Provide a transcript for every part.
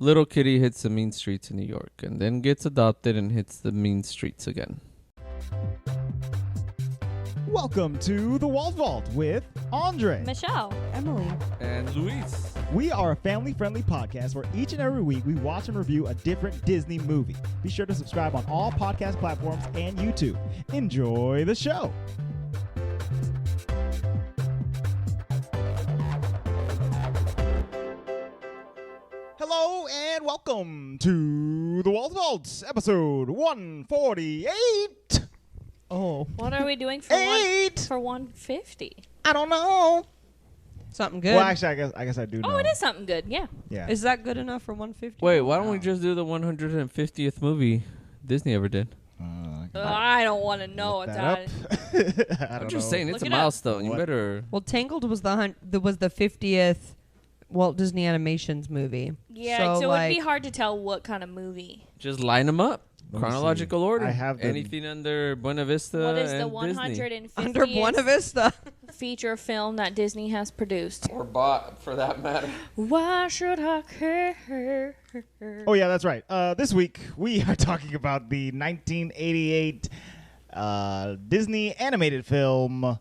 little kitty hits the mean streets in New York and then gets adopted and hits the mean streets again. Welcome to the Walt Vault with Andre, Michelle, Emily, And Luis. We are a family-friendly podcast where each and every week we watch and review a different Disney movie. Be sure to subscribe on all podcast platforms and YouTube. Enjoy the show. Hello and welcome to the Walt Vault, episode 148. Oh, what are we doing for 150? I don't know. something good. Well, actually, I guess I do know. Oh, it is something good. Yeah. Yeah. Is that good enough for 150? Wait, why don't we just do the 150th movie Disney ever did? I don't want to know what's that on. up. I'm just saying, it's Look a it up. milestone. You What? better... Well, Tangled was the 50th Walt Disney Animations movie. Yeah, so like, it'd be hard to tell what kind of movie. Just line them up. Let me Chronological see. order. I have the- anything under Buena Vista What is the and Disney. 150th under Buena Vista. feature film that Disney has produced? Or bought, for that matter. Why should I care? Oh, yeah, that's right. This week, we are talking about the 1988 Disney animated film,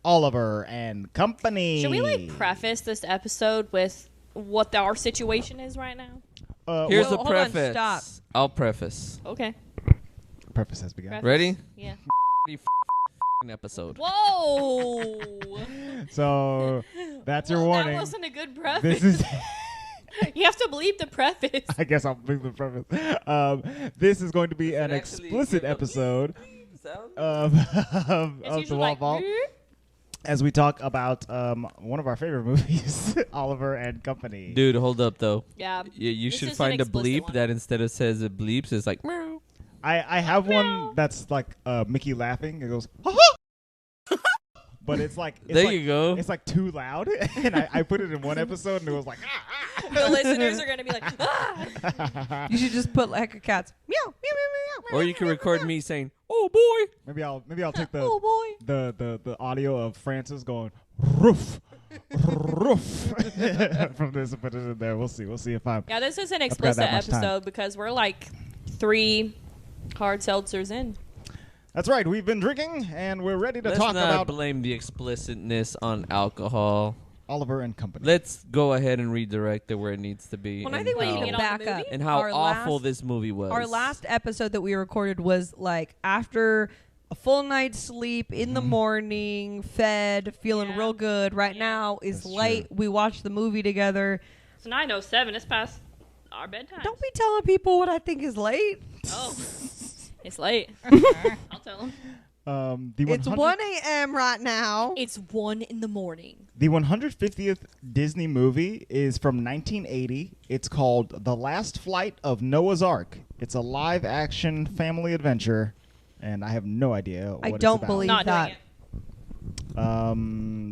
Oliver and Company. Should we preface this episode with what our situation is right now? Here's Well, the hold on, preface. stop. I'll preface. Okay. Preface has begun. Preface. Ready? Yeah. Episode. Whoa! So, that's your Well, warning. That wasn't a good preface. This is... You have to believe the preface. I guess I'll bring the preface. This is going to be an explicit episode of It's the usually Walt like, Vault as we talk about one of our favorite movies, Oliver and Company. Dude, hold up, though. yeah. You This should is find an a explicit bleep one. that instead of says it bleeps, it's like, meow. I have one that's like Mickey laughing. It goes, ha-ha! But it's like You go. It's like too loud, and I put it in one episode, and it was like, The listeners are going to be like, ah! You should just put like a cat's meow, meow, meow, meow. Or you can record me saying, oh, boy. maybe I'll take the Oh, boy. the audio of Francis going roof roof from this and put it in there. We'll see if I'm Yeah, this is an got explicit that much time. episode because we're like 3 hard seltzers in. That's right. We've been drinking, and we're ready to Let's talk not about blame the explicitness on alcohol. Oliver and Company. Let's go ahead and redirect it where it needs to be. Well, I and think we how- need Get to on back the up. movie? and how Our awful last- this movie was. Our last episode that we recorded was like after a full night's sleep in the morning, fed, feeling Yeah. real good. Right Yeah. now is That's late. We watched the movie together. It's 9:07. It's past our bedtime. Don't be telling people what I think is late. Oh, it's late. I'll tell them. The It's 100 1 a.m. right now. It's 1 in the morning. The 150th Disney movie is from 1980. It's called The Last Flight of Noah's Ark. It's a live-action family adventure, and I have no idea what I it's don't about. believe Not that. doing it.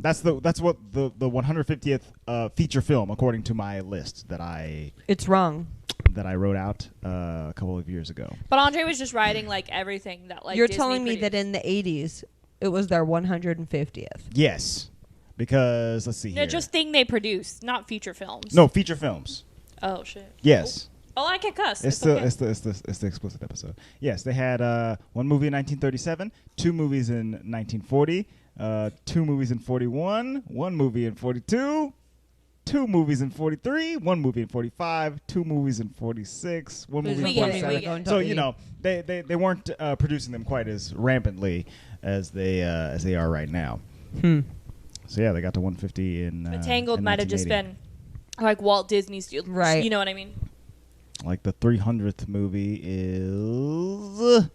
That's what the 150th feature film, according to my list that I It's wrong. wrote out a couple of years ago. But Andre was just writing like everything that like You're Disney telling me produced. that in the 80s, it was their 150th. Yes, because let's see No, here. just thing they produced, not feature films. No, feature films. Oh shit. Yes. Oh, I can cuss. It's okay. the explicit episode. Yes, they had one movie in 1937, 2 movies in 1940, 2 movies in 41, 1 movie in 42, 2 movies in 43, 1 movie in 45, 2 movies in 46, 1 movie We in get it, 47. we get it. So you know they weren't producing them quite as rampantly as they are right now. So yeah, they got to 150 in. But Tangled in might have just 1980. been like Walt Disney's, Right. You know what I mean? Like the 300th movie is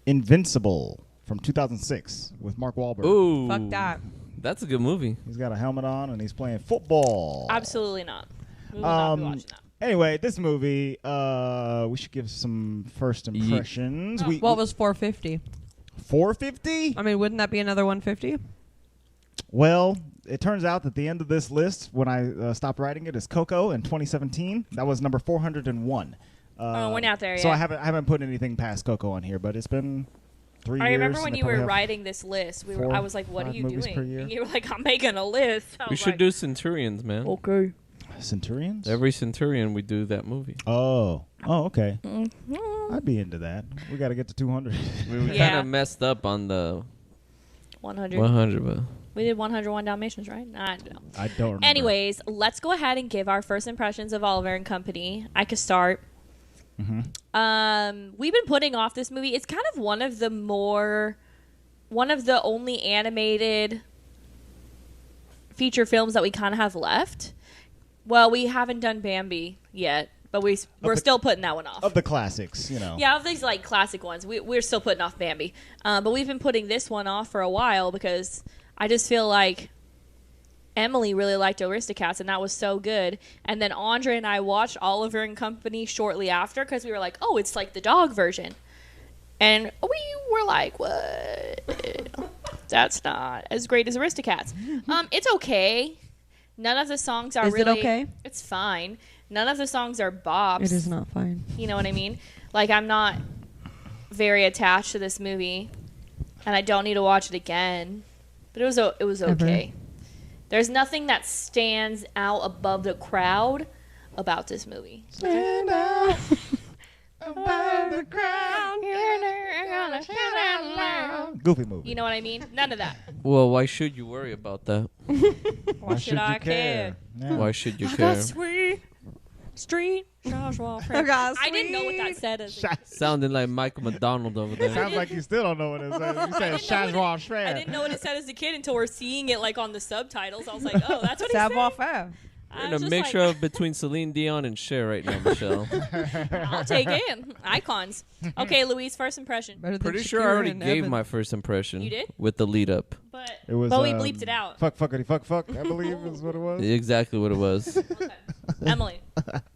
Invincible from 2006 with Mark Wahlberg. Ooh. Fuck that. That's a good movie. He's got a helmet on and he's playing football. Absolutely not. We will not be Um, watching that. Anyway, this movie, we should give some first impressions. Oh. What was 450? 450? I mean, wouldn't that be another 150? Well, it turns out that the end of this list, when I stopped writing it, is Coco in 2017. That was number 401. We're not there So yet. I haven't put anything past Coco on here, but it's been 3 years. I remember when and I you were probably have writing this list, I was like, "What are 4-5 you movies doing?" per year. And you were like, "I'm making a list." I We was should like, do Centurions, man. Okay. Centurions? Every Centurion, we do that movie. Oh, okay. Mhm. I'd be into that. We got to get to 200. We were Yeah. kind of messed up on the 100. 100, but We did 101 Dalmatians, right? I don't know. I don't remember. Anyways, let's go ahead and give our first impressions of Oliver and Company. I could start. We've been putting off this movie. It's kind of one of the only animated feature films that we kind of have left. Well, we haven't done Bambi yet, but we're still putting that one off. Of the classics, you know. Yeah, of these like classic ones, we're still putting off Bambi. But we've been putting this one off for a while because I just feel like Emily really liked Aristocats, and that was so good. And then Andre and I watched Oliver and Company shortly after because we were like, oh, it's like the dog version. And we were like, what? That's not as great as Aristocats. It's okay. None of the songs are Is it really... okay? It's fine. None of the songs are bops. It is not fine. You know what I mean? Like, I'm not very attached to this movie, and I don't need to watch it again. But it was okay. There's nothing that stands out above the crowd about this movie. Stand out above the crowd. Goofy movie. You know what I mean? None of that. well, why should you worry about that? Why should I care? Yeah. Why should you I care? got sweet street. I got I didn't know what that sweet. said. As a, Sounding like Michael McDonald over there. Sounds like you still don't know what it says. You said Chazwa I didn't know what it said as a kid until we're seeing it like on the subtitles. I was like, oh, that's what he Savoir said. faire. I We're was in a just mixture like, of between Celine Dion and Cher right now, Michelle. I'll take it. Icons. Okay, Louise, first impression. Better than Pretty sure I Shakira already and gave Evan. my first impression. You did? With the lead up. But It was, we bleeped it out. Fuck, fuckity, fuck, I believe is what it was. Exactly what it was. Okay. Emily.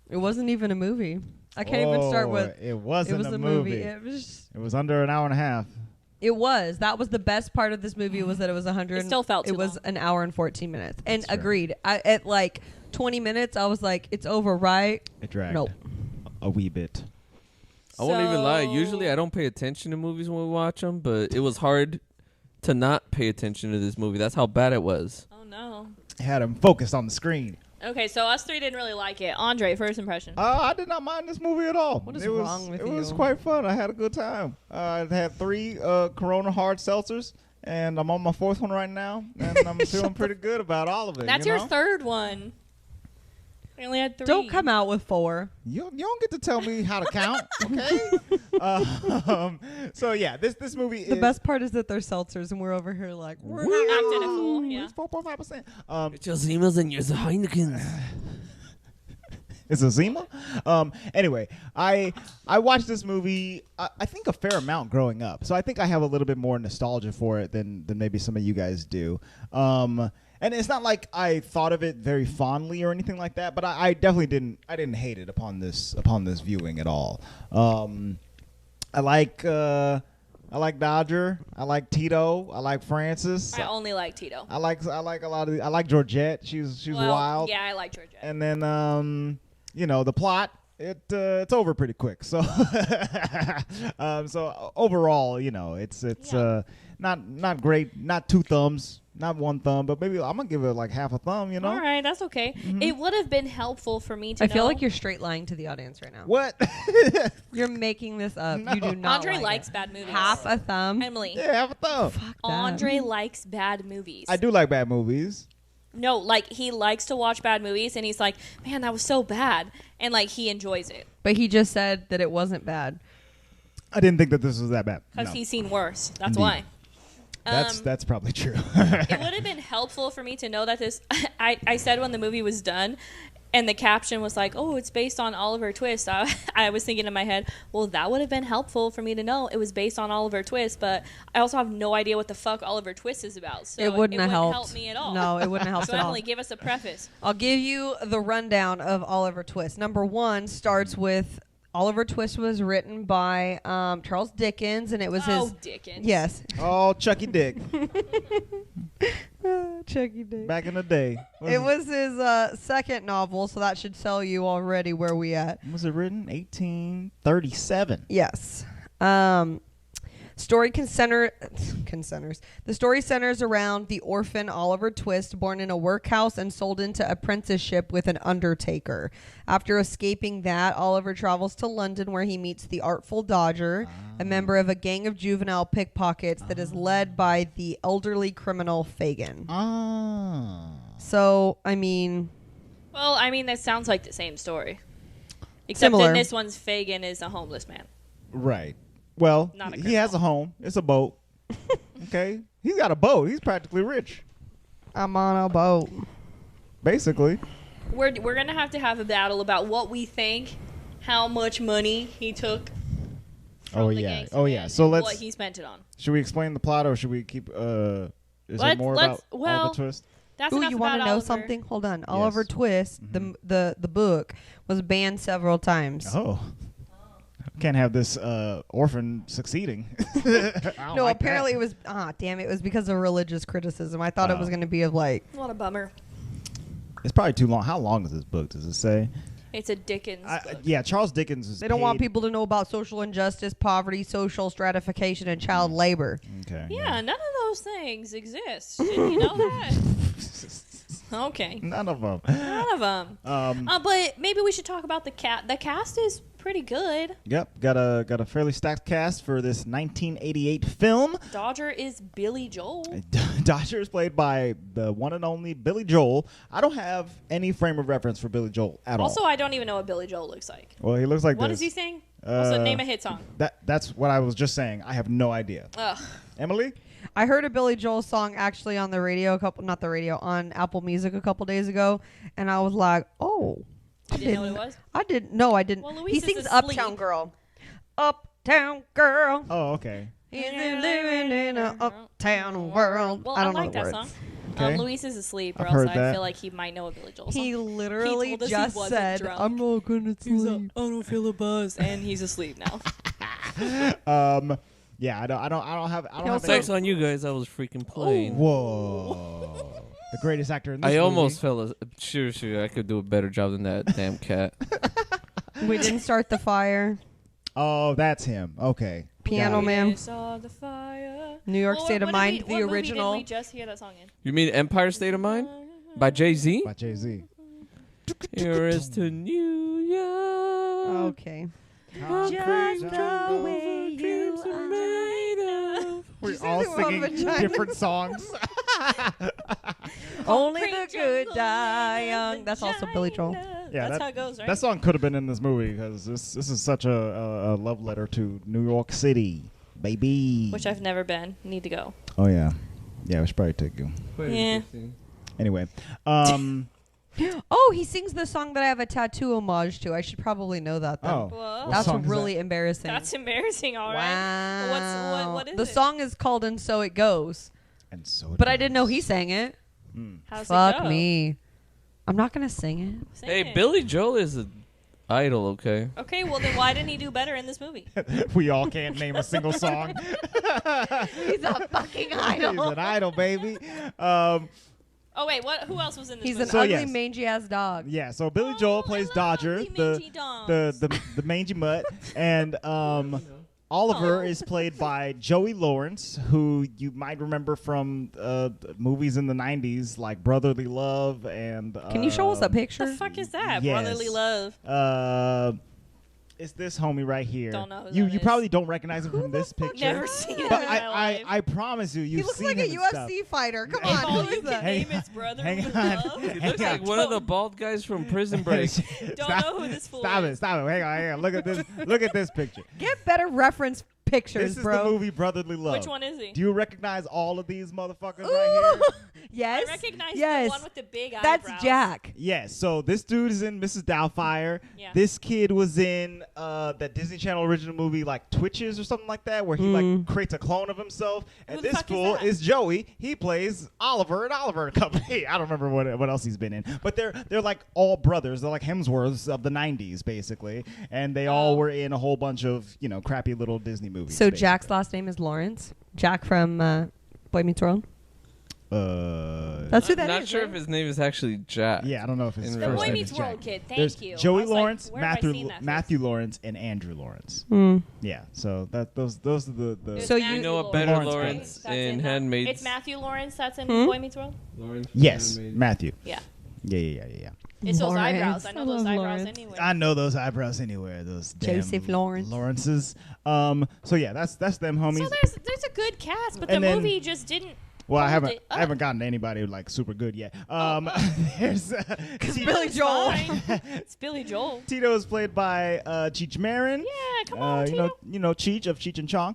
It wasn't even a movie. I can't even start with. It wasn't It was a a movie. It was under an hour and a half. It was. That was the best part of this movie was that it was 100. It still felt It too was long. an hour and 14 minutes. And That's fair. agreed. At like 20 minutes, I was like, it's over, right? It dragged. Nope. A wee bit. I won't even lie. So- Usually I don't pay attention to movies when we watch them, but it was hard to not pay attention to this movie. That's how bad it was. Oh, no. Had him focused on the screen. Okay, so us three didn't really like it. Andre, first impression. I did not mind this movie at all. What is it was, wrong with It was you? quite fun. I had a good time. I had 3 Corona hard seltzers, and I'm on my 4th one right now, and I'm feeling pretty good about all of it. That's you your know? third one. We only had 3. Don't come out with 4. You don't get to tell me how to count, okay? So yeah, this movie The is best part is that they're seltzers, and we're over here like, we're Acting a fool, yeah. It's 4.5%. It's your Zimas and your Heineken. It's a Zima. Anyway, I watched this movie. I think a fair amount growing up, so I think I have a little bit more nostalgia for it than maybe some of you guys do. And it's not like I thought of it very fondly or anything like that, but I definitely didn't. I didn't hate it upon this viewing at all. I like Dodger. I like Tito. I like Francis. I only like Tito. I like a lot of. I like Georgette. She's Well, wild. Yeah, I like Georgia. And then the plot it's over pretty quick. So so overall, it's not great. Not 2 thumbs, not 1 thumb, but maybe I'm gonna give it like half a thumb. All right, that's okay. It would have been helpful for me to I know. feel like you're straight lying to the audience right now. What? You're making this up. No. You do not. Andre like likes it. bad movies. Half a thumb. Emily. Yeah, half a thumb. Fuck that. Andre likes bad movies. I do like bad movies. No, like he likes to watch bad movies, and he's like, "Man, that was so bad," and like he enjoys it But he just said that it wasn't bad. I didn't think that this was that bad. because No. he's seen worse. That's Indeed. why. That's probably true. It would have been helpful for me to know that this. I said when the movie was done, and the caption was like, "Oh, it's based on Oliver Twist." I was thinking in my head, well, that would have been helpful for me to know it was based on Oliver Twist, but I also have no idea what the fuck Oliver Twist is about. So It wouldn't have helped. help me at all. No, it wouldn't have helped So at all. Emily, give us a preface. I'll give you the rundown of Oliver Twist. Number 1 starts with Oliver Twist was written by Charles Dickens, and it was his. Dickens. Yes. Oh, Chucky Dick. Chucky Dick. Back in the day. It was his second novel, so that should tell you already where we at. Was it written? 1837. Yes. The story centers around the orphan Oliver Twist, born in a workhouse and sold into apprenticeship with an undertaker. After escaping that, Oliver travels to London where he meets the artful Dodger, a member of a gang of juvenile pickpockets that is led by the elderly criminal Fagin. So, I mean... Well, I mean, that sounds like the same story. Except Similar. in this one's, Fagin is a homeless man. Right. Well, Not a he has a home. It's a boat. Okay? He's got a boat. He's practically rich. I'm on a boat. Basically. We're going to have a battle about what we think, how much money he took from the gangster man So and let's... what he spent it on. Should we explain the plot or should we keep... is there more about Oliver Twist? That's Ooh, enough you want to know Oliver. something? Hold on. Yes. Oliver Twist, the book, was banned several times. Oh. Can't have this orphan succeeding. No, apparently it was... damn, it was because of religious criticism. I thought it was going to be of like... What a bummer. It's probably too long. How long is this book? Does it say? It's a Dickens book. Yeah, Charles Dickens is They don't want people to know about social injustice, poverty, social stratification, and child labor. Okay. Yeah, none of those things exist. Did you know that? Okay. None of them. None of them. But maybe we should talk about the cast. The cast is pretty good. Yep, got a fairly stacked cast for this 1988 film. Dodger is Billy Joel. Dodger is played by the one and only Billy Joel. I don't have any frame of reference for Billy Joel at Also, all. I don't even know what Billy Joel looks like. Well, he looks like What this. does he sing? What's the name of hit song? That's what I was just saying. I have no idea. Ugh. Emily? I heard a Billy Joel song actually on the radio, on Apple Music a couple days ago, and I was like, oh. You didn't know what it was? I didn't. No, I didn't. Well, He Louise is sings asleep. Uptown Girl. Uptown Girl. Oh, okay. He's living in an uptown world. Well, I don't like know the that words. song. Okay. Luis is asleep, or I've else heard I that. feel like he might know a Billy Joel song. He literally told us he just wasn't said, drunk. I'm not going to He's sleep. I don't feel a buzz, and he's asleep now. Yeah, I don't have Sex on you guys. I was freaking playing. Whoa. The greatest actor in this I movie. almost fell. Sure. I could do a better job than that damn cat. We didn't start the fire. Oh, that's him. Okay. Piano Got it. Man. We saw the fire. New York State of what Mind, did the what movie original. Did we just hear that song in? You mean Empire State of Mind by Jay-Z? By Jay-Z. Here is to New York. Okay. Just the way you are. We're Did you all say the singing word vagina? different songs. Only the good die young. That's also Billy Joel. Yeah, That's how it goes, right? That song could have been in this movie because this is such a love letter to New York City, baby. Which I've never been. Need to go. Oh yeah, we should probably take you. Yeah. Anyway, Oh, he sings the song that I have a tattoo homage to. I should probably know that, though. oh, Whoa. what That's song is really that? embarrassing. That's embarrassing, all right. Wow. What is the it? song is called And So It Goes. And so, But I didn't know he sang it. How's it Fuck go? me. I'm not going to sing it. Sing Hey, it. Billy Joel is an idol, okay? Okay, well then why didn't he do better in this movie? we all can't name a single song. He's a fucking He's idol. an idol, baby. Oh wait, what? Who else was in this He's movie? an So, ugly, yes. mangy-ass dog. Yeah, so Billy Joel plays I love Dodger, ugly, the mangy dogs. the mangy mutt, and Oliver is played by Joey Lawrence, who you might remember from movies in the '90s like Brotherly Love and. Can you show us a What picture? the fuck is that? Yes. Brotherly love. It's this homie right here. Don't know who you that you is. probably don't recognize him from this picture. Never seen him But in my life. I promise you, He you've looks seen like a him and stuff. UFC fighter. Come If on. all Who you is can that? name is Brotherly hang on. Love. He looks like one of the bald guys from Prison Break. Don't know who this fool Stop is. it! Hang on. Look at this. Look at this picture. Get better reference pictures, This is bro. the movie Brotherly Love. Which one is he? Do you recognize all of these motherfuckers Ooh. right here? Yes. I recognize yes. the one with the big eyebrows. That's Jack. Yes. So this dude is in Mrs. Doubtfire. Yeah. This kid was in that Disney Channel original movie like Twitches or something like that, where he like creates a clone of himself. And Who the this fuck is fool that? is Joey. He plays Oliver in Oliver and Company. I don't remember what else he's been in, but they're like all brothers. They're like Hemsworths of the '90s, basically, and they all were in a whole bunch of crappy little Disney movies. So basically. Jack's last name is Lawrence. Jack from Boy Meets World. That's who that Not is, sure right? if his name is actually Jack. Yeah, I don't know if his The The first Boy name Meets is World Jack. kid. Thank There's you. I Joey was like, Lawrence, where have I seen Matthew that Lawrence, and Andrew Lawrence. Mm. Yeah, so those are the It's So Matthew you know a Lawrence, better right? Lawrence That's in that. Handmaid's. It's Matthew Lawrence. That's in Hmm? Boy Meets World. Lawrence yes, Handmaid. Matthew. Yeah. Yeah. It's those Lawrence. eyebrows. I know those love eyebrows Lawrence. anyway. I know those eyebrows anywhere. Those damn Joseph Lawrence. Lawrences. So yeah, that's them homies. So there's a good cast, but the And then- movie just didn't. Well, I hold it haven't up. gotten to anybody like super good yet. There's Billy Joel. It's Billy Joel. Tito is played by Cheech Marin. Yeah, come on, Tito. You know Cheech of Cheech and Chong.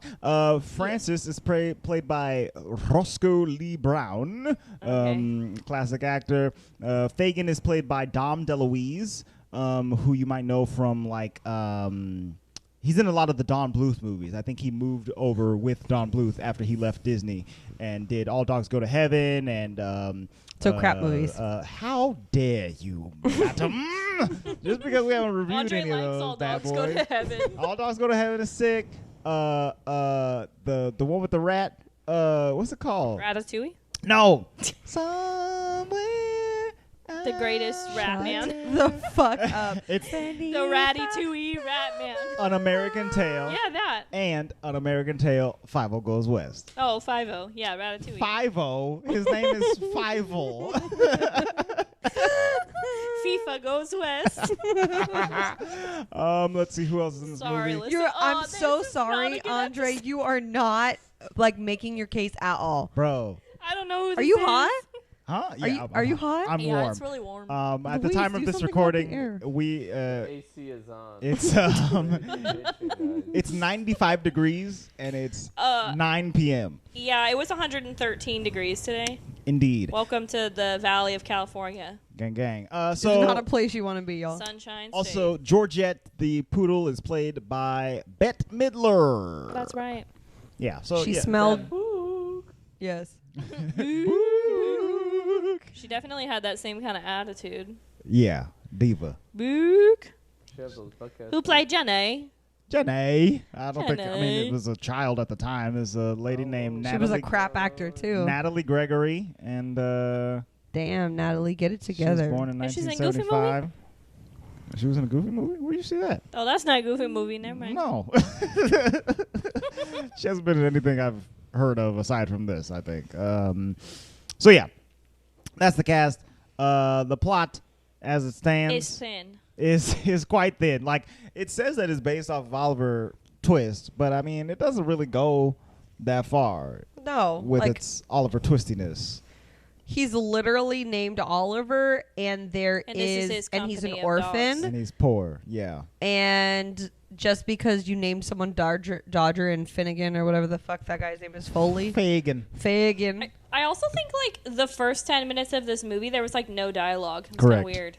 Francis is played by Roscoe Lee Brown, classic actor. Fagin is played by Dom DeLuise, who you might know from like. He's in a lot of the Don Bluth movies. I think he moved over with Don Bluth after he left Disney and did All Dogs Go to Heaven and So crap movies. How dare you, madam? Just because we haven't reviewed Andre any of likes those All bad Dogs Go boys. to Heaven. All Dogs Go to Heaven is sick. The one with the rat. What's it called? Ratatouille. No. Somewhere. The greatest rat man. The fuck up. It's The Ratatouille rat man. An American Tale. Yeah, that. And An American Tale, 5-0 Goes West. Oh, 5-0. Yeah, Ratatouille. 5-0. His name is 5-0. FIFA goes west. Let's see who else is in this Sorry, movie. listen. I'm this so is not sorry, a good Andre. episode. You are not like making your case at all. Bro. I don't know who Are this you is. hot? Huh? Are you hot? I'm Yeah, warm. it's really warm. At the Louise, time of do this something about the recording, air. we AC is on. it's it's 95 degrees and it's 9 p.m. Yeah, it was 113 degrees today. Indeed. Welcome to the Valley of California. Gang. It's So not a place you want to be, y'all. Sunshine State. also Georgette the poodle is played by Bette Midler. That's right. Yeah. So She yeah. smelled. Yes. She definitely had that same kind of attitude. Yeah, diva. Book. She has those buckets. Who played Jenny? Jenny. I don't think. I mean, Jenny. it was a child at the time. There's a lady named She Natalie. was a crap actor too. Natalie Gregory, and Damn, Natalie, get it she was together. born in And she's in Goofy 1975. She was in a Goofy movie. Where did you see that? Oh, that's not a Goofy movie. Never mind. No. She hasn't been in anything I've heard of aside from this, I think. So yeah, that's the cast. The plot, as it stands, It's thin. is quite thin. Like it says that it's based off of Oliver Twist, but I mean it doesn't really go that far No, with like its Oliver Twistiness. he's literally named Oliver, and And this is his and he's an company of orphan, And he's poor. Yeah. and just because you named someone Dodger and Finnegan or whatever the fuck that guy's name is, Foley, Fagin. Fagin. I also think like the first 10 minutes of this movie, there was like no dialogue. It's Correct. kind of weird.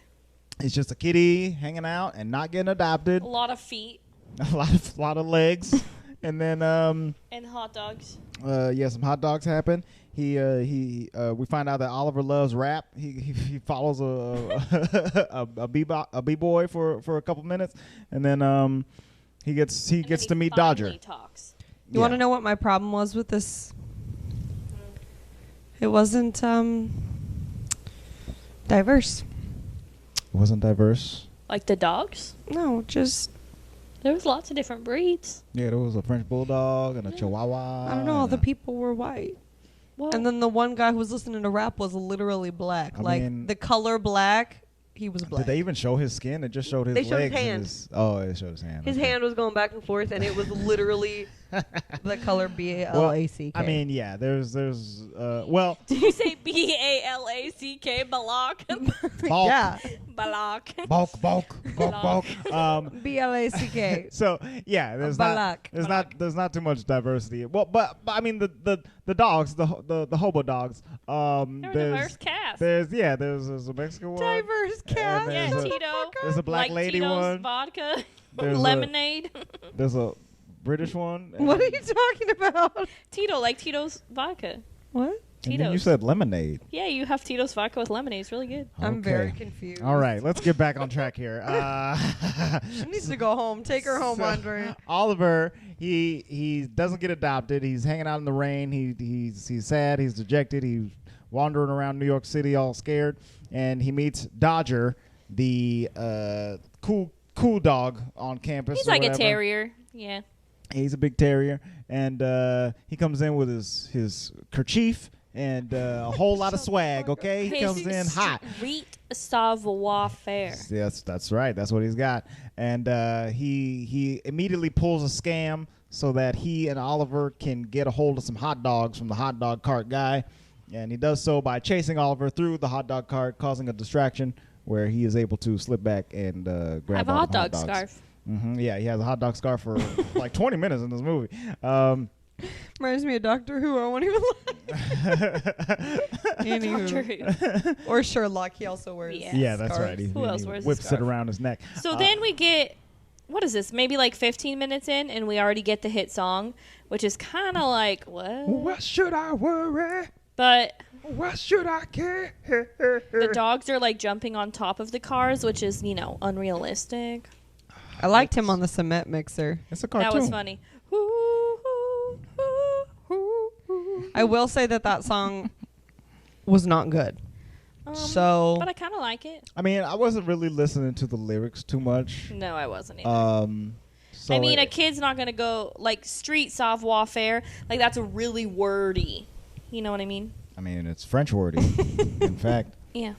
It's just a kitty hanging out and not getting adopted. A lot of feet A lot of legs. And then and hot dogs. some hot dogs happen. We find out that Oliver loves rap. He follows a b-boy for a couple minutes, and then he gets And then to he meet finally Dodger. Talks. You want to know what my problem was with this? It wasn't diverse. Wasn't diverse. Like the dogs? No, just There was lots of different breeds. Yeah, there was a French bulldog and a Chihuahua. I don't know. All and the a- people were white. Well, And then the one guy who was listening to rap was literally black. I Like mean- the color black, he was black. Did they even show his skin? It just showed his They showed his legs. and hand. it showed his hand. His Okay. hand was going back and forth, and it was literally the color BLACK. I mean, yeah. There's well, did you say BALACK? Balak? bulk, yeah, Balak. bulk. BLACK. So yeah, there's Balak. not too much diversity. Well, but I mean the dogs, the hobo dogs. There were There's diverse cast. there's a Mexican one. Diverse cast. there's Yeah, a- Tito. There's a black like lady Tito's one. vodka. There's a- Lemonade. There's a British one. What are you talking about? Tito, like Tito's vodka. What? And then you Tito's. said lemonade. Yeah, you have Tito's vodka with lemonade. It's really good. I'm very Okay. confused. All right, let's get back on track here. She needs to go home. Take her home, So, Andre. Oliver, he doesn't get adopted. He's hanging out in the rain. He's sad. He's dejected. He wandering around New York City all scared, and he meets Dodger, the cool dog on campus. He's or like whatever. a terrier. Yeah. He's a big terrier, and he comes in with his kerchief and a whole lot of swag. Okay, he comes in hot. Street savoir-faire. Yes, that's right. That's what he's got, and he immediately pulls a scam so that he and Oliver can get a hold of some hot dogs from the hot dog cart guy, and he does so by chasing Oliver through the hot dog cart, causing a distraction where he is able to slip back and grab Have a all hot the dog dogs. scarf. Yeah, he has a hot dog scarf for like 20 minutes in this movie. Reminds me of Doctor Who. I won't even lie. Doctor Anywho. Who. Or Sherlock. He also wears. Yeah. Yeah, that's scarves. right. Who else wears a whips it scarf? around his neck. So then we get, what is this? Maybe like 15 minutes in, and we already get the hit song, which is kind of like, what? What should I worry? But What should I care? the dogs are like jumping on top of the cars, which is, unrealistic. I liked him on the cement mixer. It's a cartoon. That was funny. I will say that song was not good. So But I kind of like it. I mean, I wasn't really listening to the lyrics too much. No, I wasn't either. So I mean, a it- kid's not going to go, like, street savoir-faire. Like, that's really wordy. You know what I mean? it's French wordy. In fact. Yeah.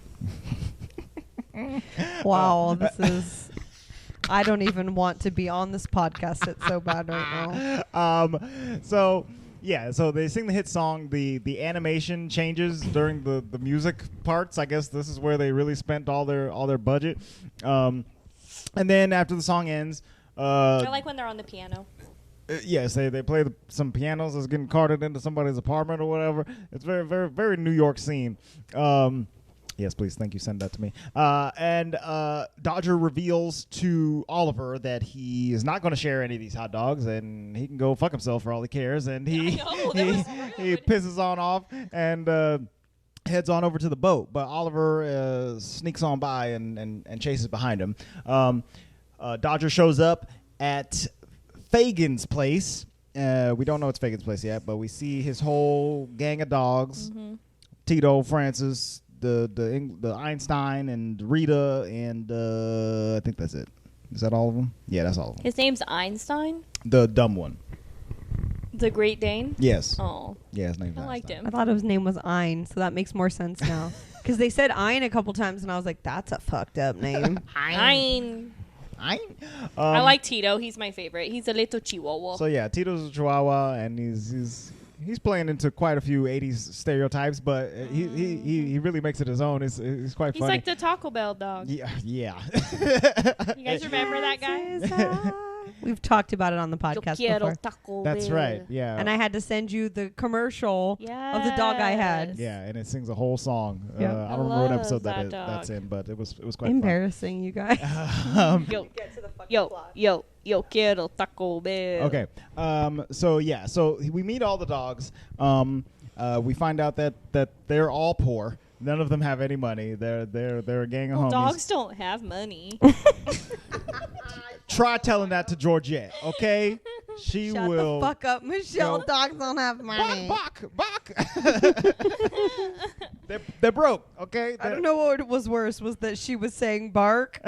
wow, this is. I don't even want to be on this podcast. It's so bad right now. So they sing the hit song. The animation changes during the music parts. I guess this is where they really spent all their budget. And then after the song ends, I like when they're on the piano. yes, they play some pianos that's getting carted into somebody's apartment or whatever. It's very, very, very New York scene. Yes, please. Thank you. Send that to me. And Dodger reveals to Oliver that he is not going to share any of these hot dogs, and he can go fuck himself for all he cares. And he I know, that was he rude. pisses on off and heads on over to the boat. But Oliver sneaks on by and chases behind him. Dodger shows up at Fagin's place. We don't know it's Fagin's place yet, but we see his whole gang of dogs: Tito, Francis, the Einstein, and Rita, and I think that's it. Is that all of them? Yeah, that's all of them. His name's Einstein, The dumb one. the Great Dane. Yes. Oh, Yeah, his name's I liked Einstein. I him. thought his name was Ein, so that makes more sense now. Because they said Ein a couple times, and I was like, that's a fucked up name. I like Tito. He's my favorite. He's a little chihuahua. So yeah, Tito's a Chihuahua, and he's playing into quite a few '80s stereotypes, but he really makes it his own. It's quite He's funny. like the Taco Bell dog. Yeah. You guys remember that guy? We've talked about it on the Yo podcast quiero before. Taco That's Bell. right. Yeah. And I had to send you the commercial of the dog I had. Yeah, and it sings a whole song. Yeah. I don't remember what love episode that that's dog. in, but it was quite Embarrassing, you guys. fun. Yo quiero Taco Bell. Okay. So we meet all the dogs. We find out that they're all poor. None of them have any money. They're a gang of Well, homies. dogs don't have money. Try telling that to Georgette, okay? She Shut will. the fuck up, Michelle. Yo. Dogs don't have money. Bok. They're broke, okay? I don't know what was worse, was that she was saying bark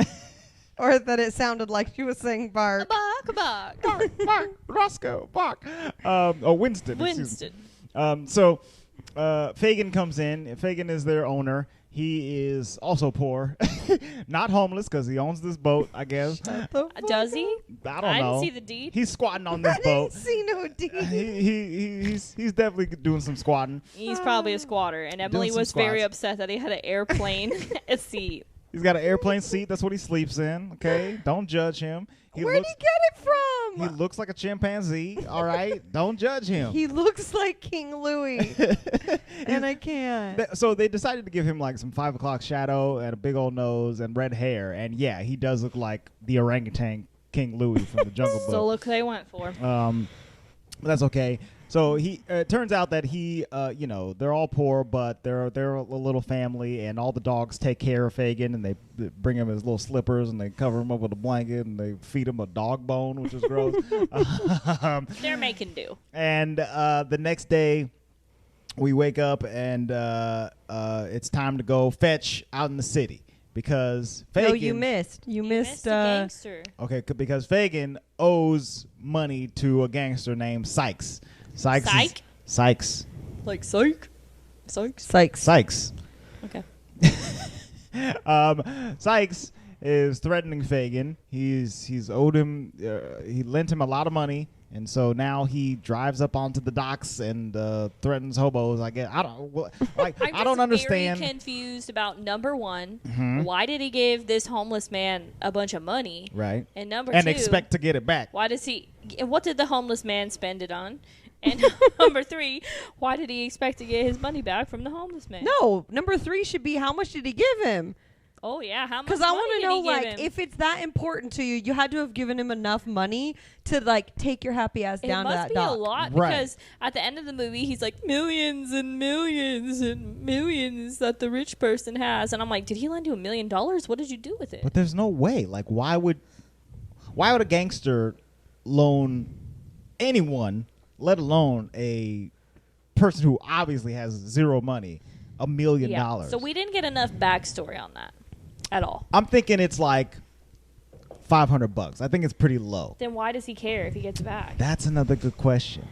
or that it sounded like she was saying bark. Bark. Bark, Roscoe, bark. Winston. excuse me. Winston. Fagin comes in. Fagin is their owner. He is also poor, not homeless because he owns this boat. I guess. Does he? I don't I know. didn't see the deed. He's squatting on this I boat. didn't see no D. He's definitely doing some squatting. He's probably a squatter, and Emily some was very squats. upset that he had an airplane seat. He's got an airplane seat. That's what he sleeps in. Okay, don't judge him. Where'd he get it from? He looks like a chimpanzee. All right, don't judge him. He looks like King Louis, and I can't. So they decided to give him like some 5 o'clock shadow and a big old nose and red hair, and yeah, he does look like the orangutan King Louis from the Jungle Book. So look who they went for. That's okay. So he turns out that he, they're all poor, but they're a little family, and all the dogs take care of Fagin, and they bring him his little slippers, and they cover him up with a blanket, and they feed him a dog bone, which is gross. They're making do. And the next day, we wake up and it's time to go fetch out in the city because Fagin. No, you missed. You missed a gangster. Okay, because Fagin owes money to a gangster named Sykes. Sykes. Like psych. Sykes. Okay. Sykes is threatening Fagin. He's owed him. He lent him a lot of money, and so now he drives up onto the docks and threatens hobos. I guess I don't understand. I'm very confused about number one. Mm-hmm. Why did he give this homeless man a bunch of money? Right. And number and two, expect to get it back. why does he? What did the homeless man spend it on? And number three, why did he expect to get his money back from the homeless man? No, number 3 should be how much did he give him? Oh yeah, how much? Because I want to know, did he give like, him? if it's that important to you, you had to have given him enough money to like take your happy ass down to that It must be dock. a lot Right. because at the end of the movie, he's like millions and millions and millions that the rich person has, and I'm like, did he lend you $1 million? What did you do with it? But there's no way. Like, why would a gangster loan anyone, let alone a person who obviously has zero money, $1 million? So we didn't get enough backstory on that at all. I'm thinking it's like $500. I think it's pretty low. Then why does he care if he gets it back? That's another good question.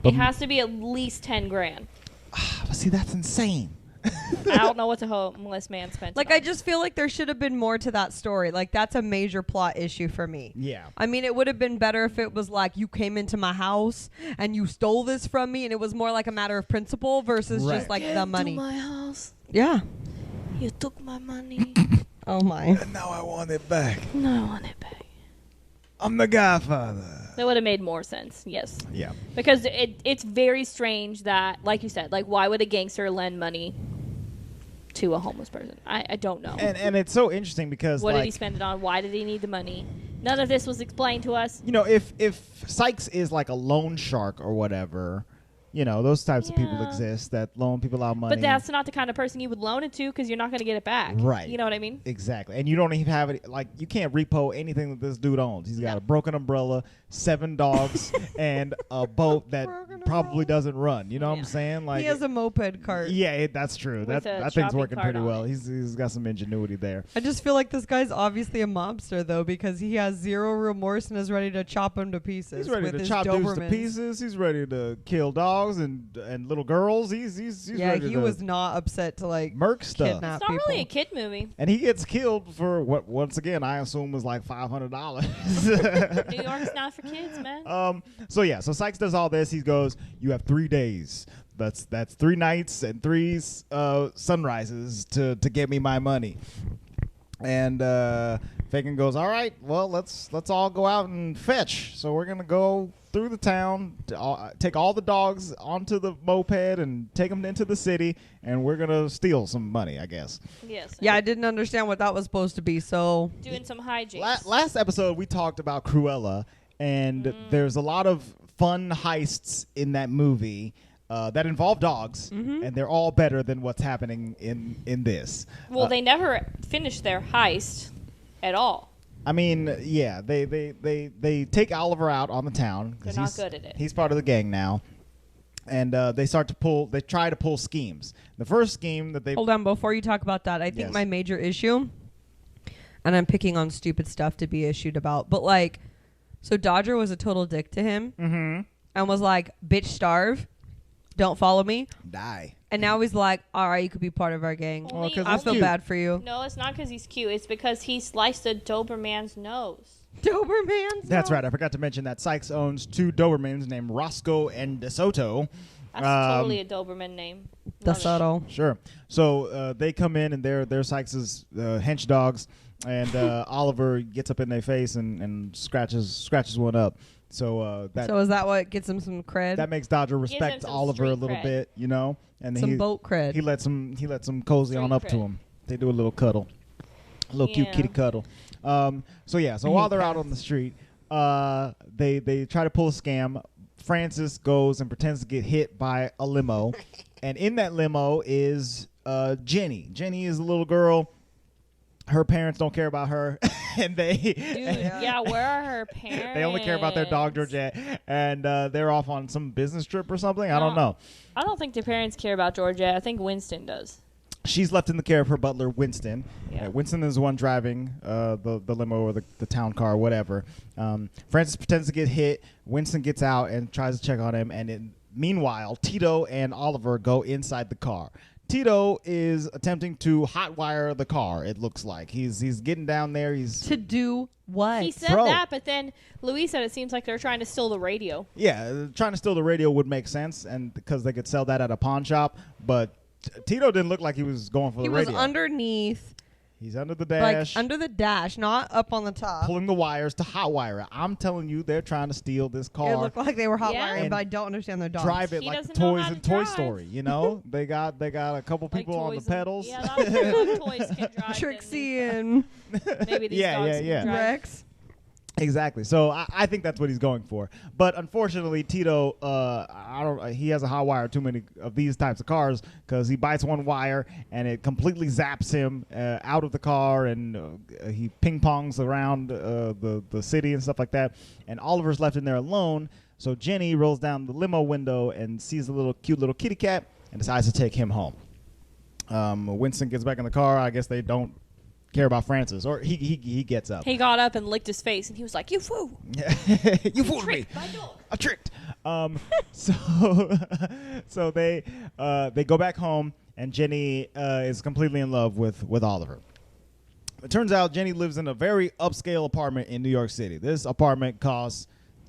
It has to be at least 10 grand. But see, that's insane. I don't know what the homeless man spent. Like, it on. I just feel like there should have been more to that story. Like, that's a major plot issue for me. Yeah. I mean, it would have been better if it was like you came into my house and you stole this from me, and it was more like a matter of principle versus Right. just like the money. To my house. Yeah. You took my money. Oh my. And now I want it back. No, I want it back. I'm the Godfather. That would have made more sense. Yes. Yeah. Because it's very strange that, like you said, like why would a gangster lend money to a homeless person? I don't know. And it's so interesting because What like, did he spend it on? Why did he need the money? None of this was explained to us. you know, if Sykes is like a loan shark or whatever, you know, those types of people Yeah. exist that loan people out money. But that's not the kind of person you would loan it to because you're not going to get it back. Right. You know what I mean? Exactly. And you don't even have it, like, you can't repo anything that this dude owns. He's got a broken umbrella, 7 dogs, and a boat that Broken probably umbrella. doesn't run. You know what Yeah. I'm saying? Like, He has a moped cart. yeah, that's true. With a That thing's shopping working cart pretty on well. it. He's got some ingenuity there. I just feel like this guy's obviously a mobster, though, because he has zero remorse and is ready to chop him to pieces. He's ready with to his chop dudes to Dobermans. pieces. He's ready to kill dogs and little girls. He's Yeah, ready he to was not upset to like murk stuff. kidnap It's not people. really a kid movie. And he gets killed for what? Once again, I assume was like $500. New York's not for kids, man. So Sykes does all this. He goes, "You have 3 days. That's 3 nights and 3 sunrises to get me my money." And Fagin goes, "All right, well let's all go out and fetch. So we're gonna go through the town, take all the dogs onto the moped and take them into the city, and we're gonna steal some money, I guess." Yes. Yeah, I didn't understand what that was supposed to be. So Doing some hijinks. Last episode we talked about Cruella, and there's a lot of fun heists in that movie that involve dogs, and they're all better than what's happening in this. Well, they never finished their heist at all. I mean, yeah, they take Oliver out on the town. 'Cause They're not he's- good at it. He's part of the gang now, and they try to pull schemes. The first scheme that they hold on, before you talk about that, I think Yes. my major issue, and I'm picking on stupid stuff to be issued about, but like, so Dodger was a total dick to him and was like, "Bitch, starve, don't follow me," die. and now he's like, "All right, you could be part of our gang." Only- 'cause I it's feel cute. bad for you. No, it's not because he's cute. It's because he sliced a Doberman's nose. Dobermans. That's right. I forgot to mention that Sykes owns 2 Dobermans named Roscoe and DeSoto. That's totally a Doberman name. The Love it. subtle. Sure. So they come in and they're Sykes's hench dogs, and Oliver gets up in their face and scratches one up. So that So is that what gets him some cred? that makes Dodger respect some Oliver a street little cred. bit, you know, and then some he boat cred. he lets him cozy on Street up to cred. him. They do a little cuddle, a little cute Yeah. kitty cuddle. So while they're out on the street, they try to pull a scam. Francis goes and pretends to get hit by a limo, and in that limo is Jenny. Jenny is a little girl Her parents don't care about her, and Dude, yeah, where are her parents? they only care about their dog Georgette, and they're off on some business trip or something. I don't know. I don't think their parents care about Georgette. I think Winston does. She's left in the care of her butler, Winston. Yeah. Winston is the one driving the limo or the town car, whatever. Francis pretends to get hit. Winston gets out and tries to check on him, and meanwhile, Tito and Oliver go inside the car. Tito is attempting to hotwire the car, it looks like. He's getting down there. To do what? He said that, but then Louise said it seems like they're trying to steal the radio. Yeah, trying to steal the radio would make sense, and because they could sell that at a pawn shop. But Tito didn't look like he was going for the radio. He was underneath. He's under the dash. Like under the dash, not up on the top. Pulling the wires to hotwire it. I'm telling you, they're trying to steal this car. It looked like they were hot Yeah. wiring, but I don't understand their dogs. Drive it He like the doesn't know toys how in to Toy drive. Story, you know? they got a couple people on the pedals. Yeah, some toys can drive. Trixie and Maybe these Yeah, dogs yeah, can yeah. drive. Rex. Exactly. So I think that's what he's going for. But unfortunately, Tito, he has a hot wire too many of these types of cars because he bites one wire and it completely zaps him out of the car, and he ping pongs around the city and stuff like that. And Oliver's left in there alone. So Jenny rolls down the limo window and sees a cute little kitty cat and decides to take him home. Winston gets back in the car. I guess they don't care about Francis, or he gets up. He got up and licked his face, and he was like, "You fool! You fooled me. My dog." I'm tricked. So they go back home, and Jenny is completely in love with Oliver. It turns out Jenny lives in a very upscale apartment in New York City. This apartment costs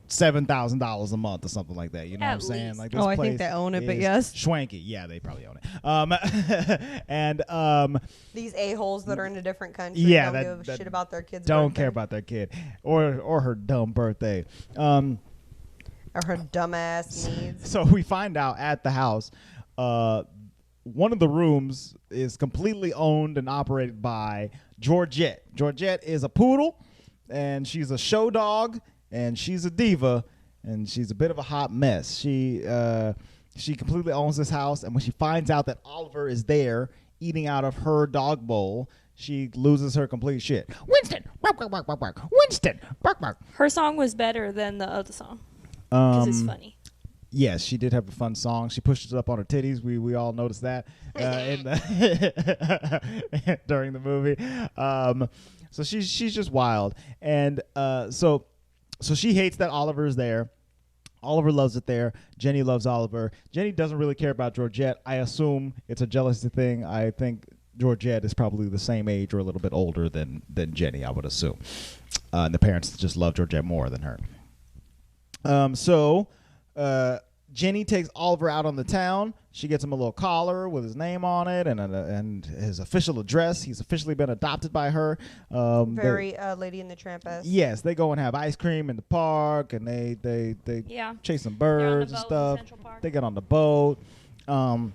$7,000 a month or something like that. You know At what I'm saying? least. Like this I place think they own it, but is yes. Schwanky. Yeah, they probably own it. And These a-holes that are in a different country Yeah, don't that give a shit about their kids' don't birthday. care about their kid or her dumb birthday. Or her dumbass needs. So we find out at the house, one of the rooms is completely owned and operated by Georgette. Georgette is a poodle, and she's a show dog, and she's a diva, and she's a bit of a hot mess. She completely owns this house, and when she finds out that Oliver is there eating out of her dog bowl, she loses her complete shit. Winston, bark, bark, bark, bark, bark. Winston, bark, bark. Her song was better than the other song because it's funny. Yes, she did have a fun song. She pushed it up on her titties. We all noticed that during the movie. So she's just wild, and so she hates that Oliver is there. Oliver loves it there. Jenny loves Oliver. Jenny doesn't really care about Georgette. I assume it's a jealousy thing. I think Georgette is probably the same age or a little bit older than Jenny, I would assume. And the parents just love Georgette more than her. Jenny takes Oliver out on the town. She gets him a little collar with his name on it and his official address. He's officially been adopted by her. Very Lady in the Tramp-esque. Yes, they go and have ice cream in the park, and they Yeah. chase some They're on the birds and boat in stuff. Central Park. They get on the boat, and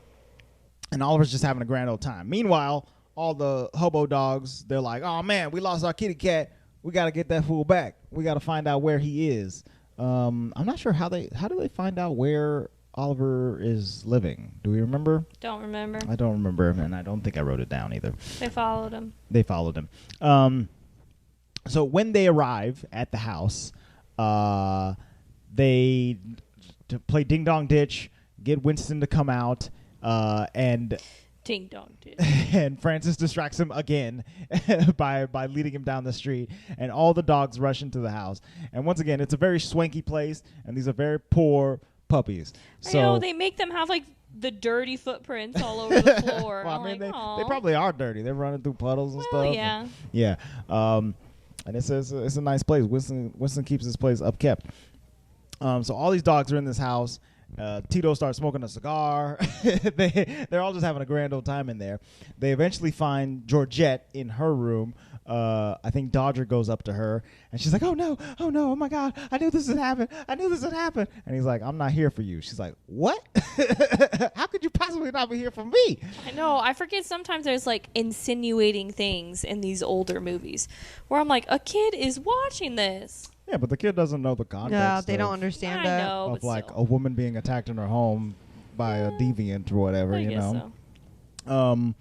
Oliver's just having a grand old time. Meanwhile, all the hobo dogs, they're like, "Oh man, we lost our kitty cat. We got to get that fool back. We got to find out where he is." I'm not sure how do they find out where Oliver is living? Do we remember? Don't remember. I don't remember, and I don't think I wrote it down either. They followed him. They followed him. So when they arrive at the house, they to play Ding Dong Ditch, get Winston to come out, and Ding dong, dude. and Francis distracts him again by leading him down the street, and all the dogs rush into the house. And once again, it's a very swanky place, and these are very poor puppies. I know, they make them have like the dirty footprints all over the floor. well, I'm I mean, like, they probably are dirty. They're running through puddles and stuff. Yeah. Yeah. And it's a nice place. Winston keeps this place upkept. So all these dogs are in this house. Tito starts smoking a cigar. They're all just having a grand old time in there. They eventually find Georgette in her room. I think Dodger goes up to her, and she's like, oh no, oh my God, I knew this would happen. And he's like, I'm not here for you. She's like, what? How could you possibly not be here for me? I know. I forget sometimes there's like insinuating things in these older movies where I'm like, a kid is watching this. Yeah, but the kid doesn't know the context. Yeah, they don't understand I that. know, Of but like still. a woman being attacked in her home by a deviant or whatever, I you guess know. so.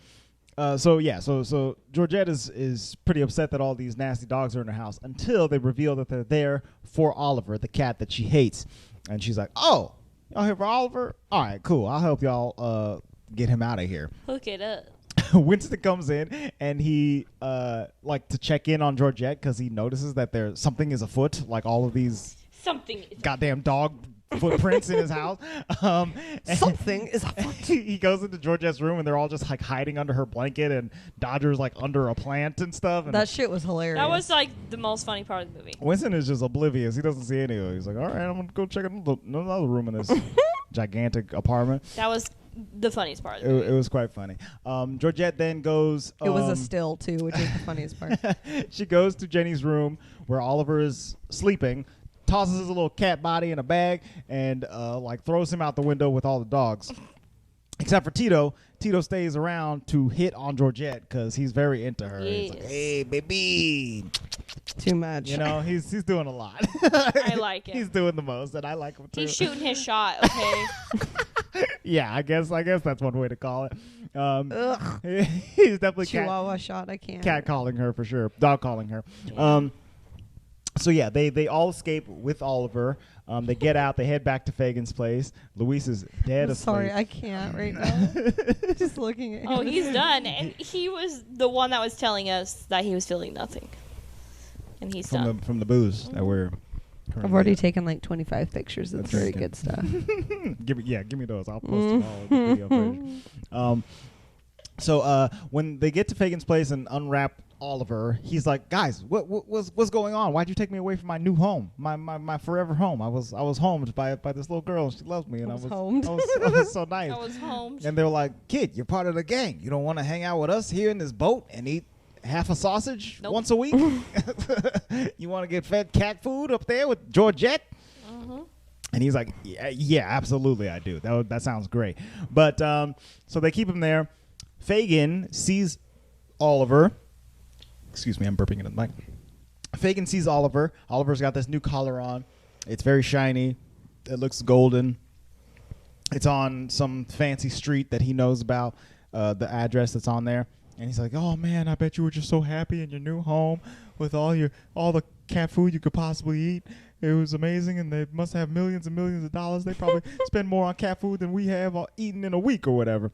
So Georgette is pretty upset that all these nasty dogs are in her house until they reveal that they're there for Oliver, the cat that she hates, and she's like, "Oh, y'all here for Oliver? All right, cool. I'll help y'all get him out of here." Hook it up. Winston comes in and he like to check in on Georgette because he notices that there's something is afoot, like all of these goddamn dog footprints in his house. Something is afoot. He goes into Georgette's room and they're all just like hiding under her blanket, and Dodger's like under a plant and stuff. And That shit was hilarious. That was like the most funny part of the movie. Winston is just oblivious. He doesn't see any of it. He's like, all right, I'm gonna go check another room in this gigantic apartment. That was the funniest part of the movie. It was quite funny. Georgette then goes. It was a still too, which is the funniest part. She goes to Jenny's room where Oliver is sleeping, tosses his little cat body in a bag, and like throws him out the window with all the dogs. Except for Tito. Tito stays around to hit on Georgette because he's very into her. Yes. He's like, hey, baby. Too much. You know, he's doing a lot. I like it. He's doing the most, and I like him too. He's shooting his shot, okay? Yeah, I guess that's one way to call it. Ugh. He's definitely Chihuahua shot. I can't. cat calling her for sure. Dog calling her. Yeah. So yeah, they all escape with Oliver. They get out. They head back to Fagin's place. Luis is dead I'm asleep. sorry, I can't right now. Just looking at him. Oh, he's done. And he was the one that was telling us that he was feeling nothing. And he's done. from the booze that we're. I've already taken like 25 pictures. It's very good stuff. give me those. I'll post them all on the video page. So when they get to Fagin's place and unwrap Oliver, he's like, "Guys, what's going on? Why'd you take me away from my new home, my forever home? I was homed by this little girl, and she loves me, and I was homed. I was so nice." I was home. And they were like, "Kid, you're part of the gang. You don't want to hang out with us here in this boat and eat half a sausage once a week? You want to get fed cat food up there with Georgette?" And he's like, yeah, absolutely, I do. That sounds great. But so they keep him there. Fagin sees Oliver. Excuse me, I'm burping into the mic. Fagin sees Oliver. Oliver's got this new collar on. It's very shiny. It looks golden. It's on some fancy street that he knows about, the address that's on there. And he's like, "Oh man, I bet you were just so happy in your new home with all the cat food you could possibly eat. It was amazing, and they must have millions and millions of dollars. They probably spend more on cat food than we have eaten in a week or whatever."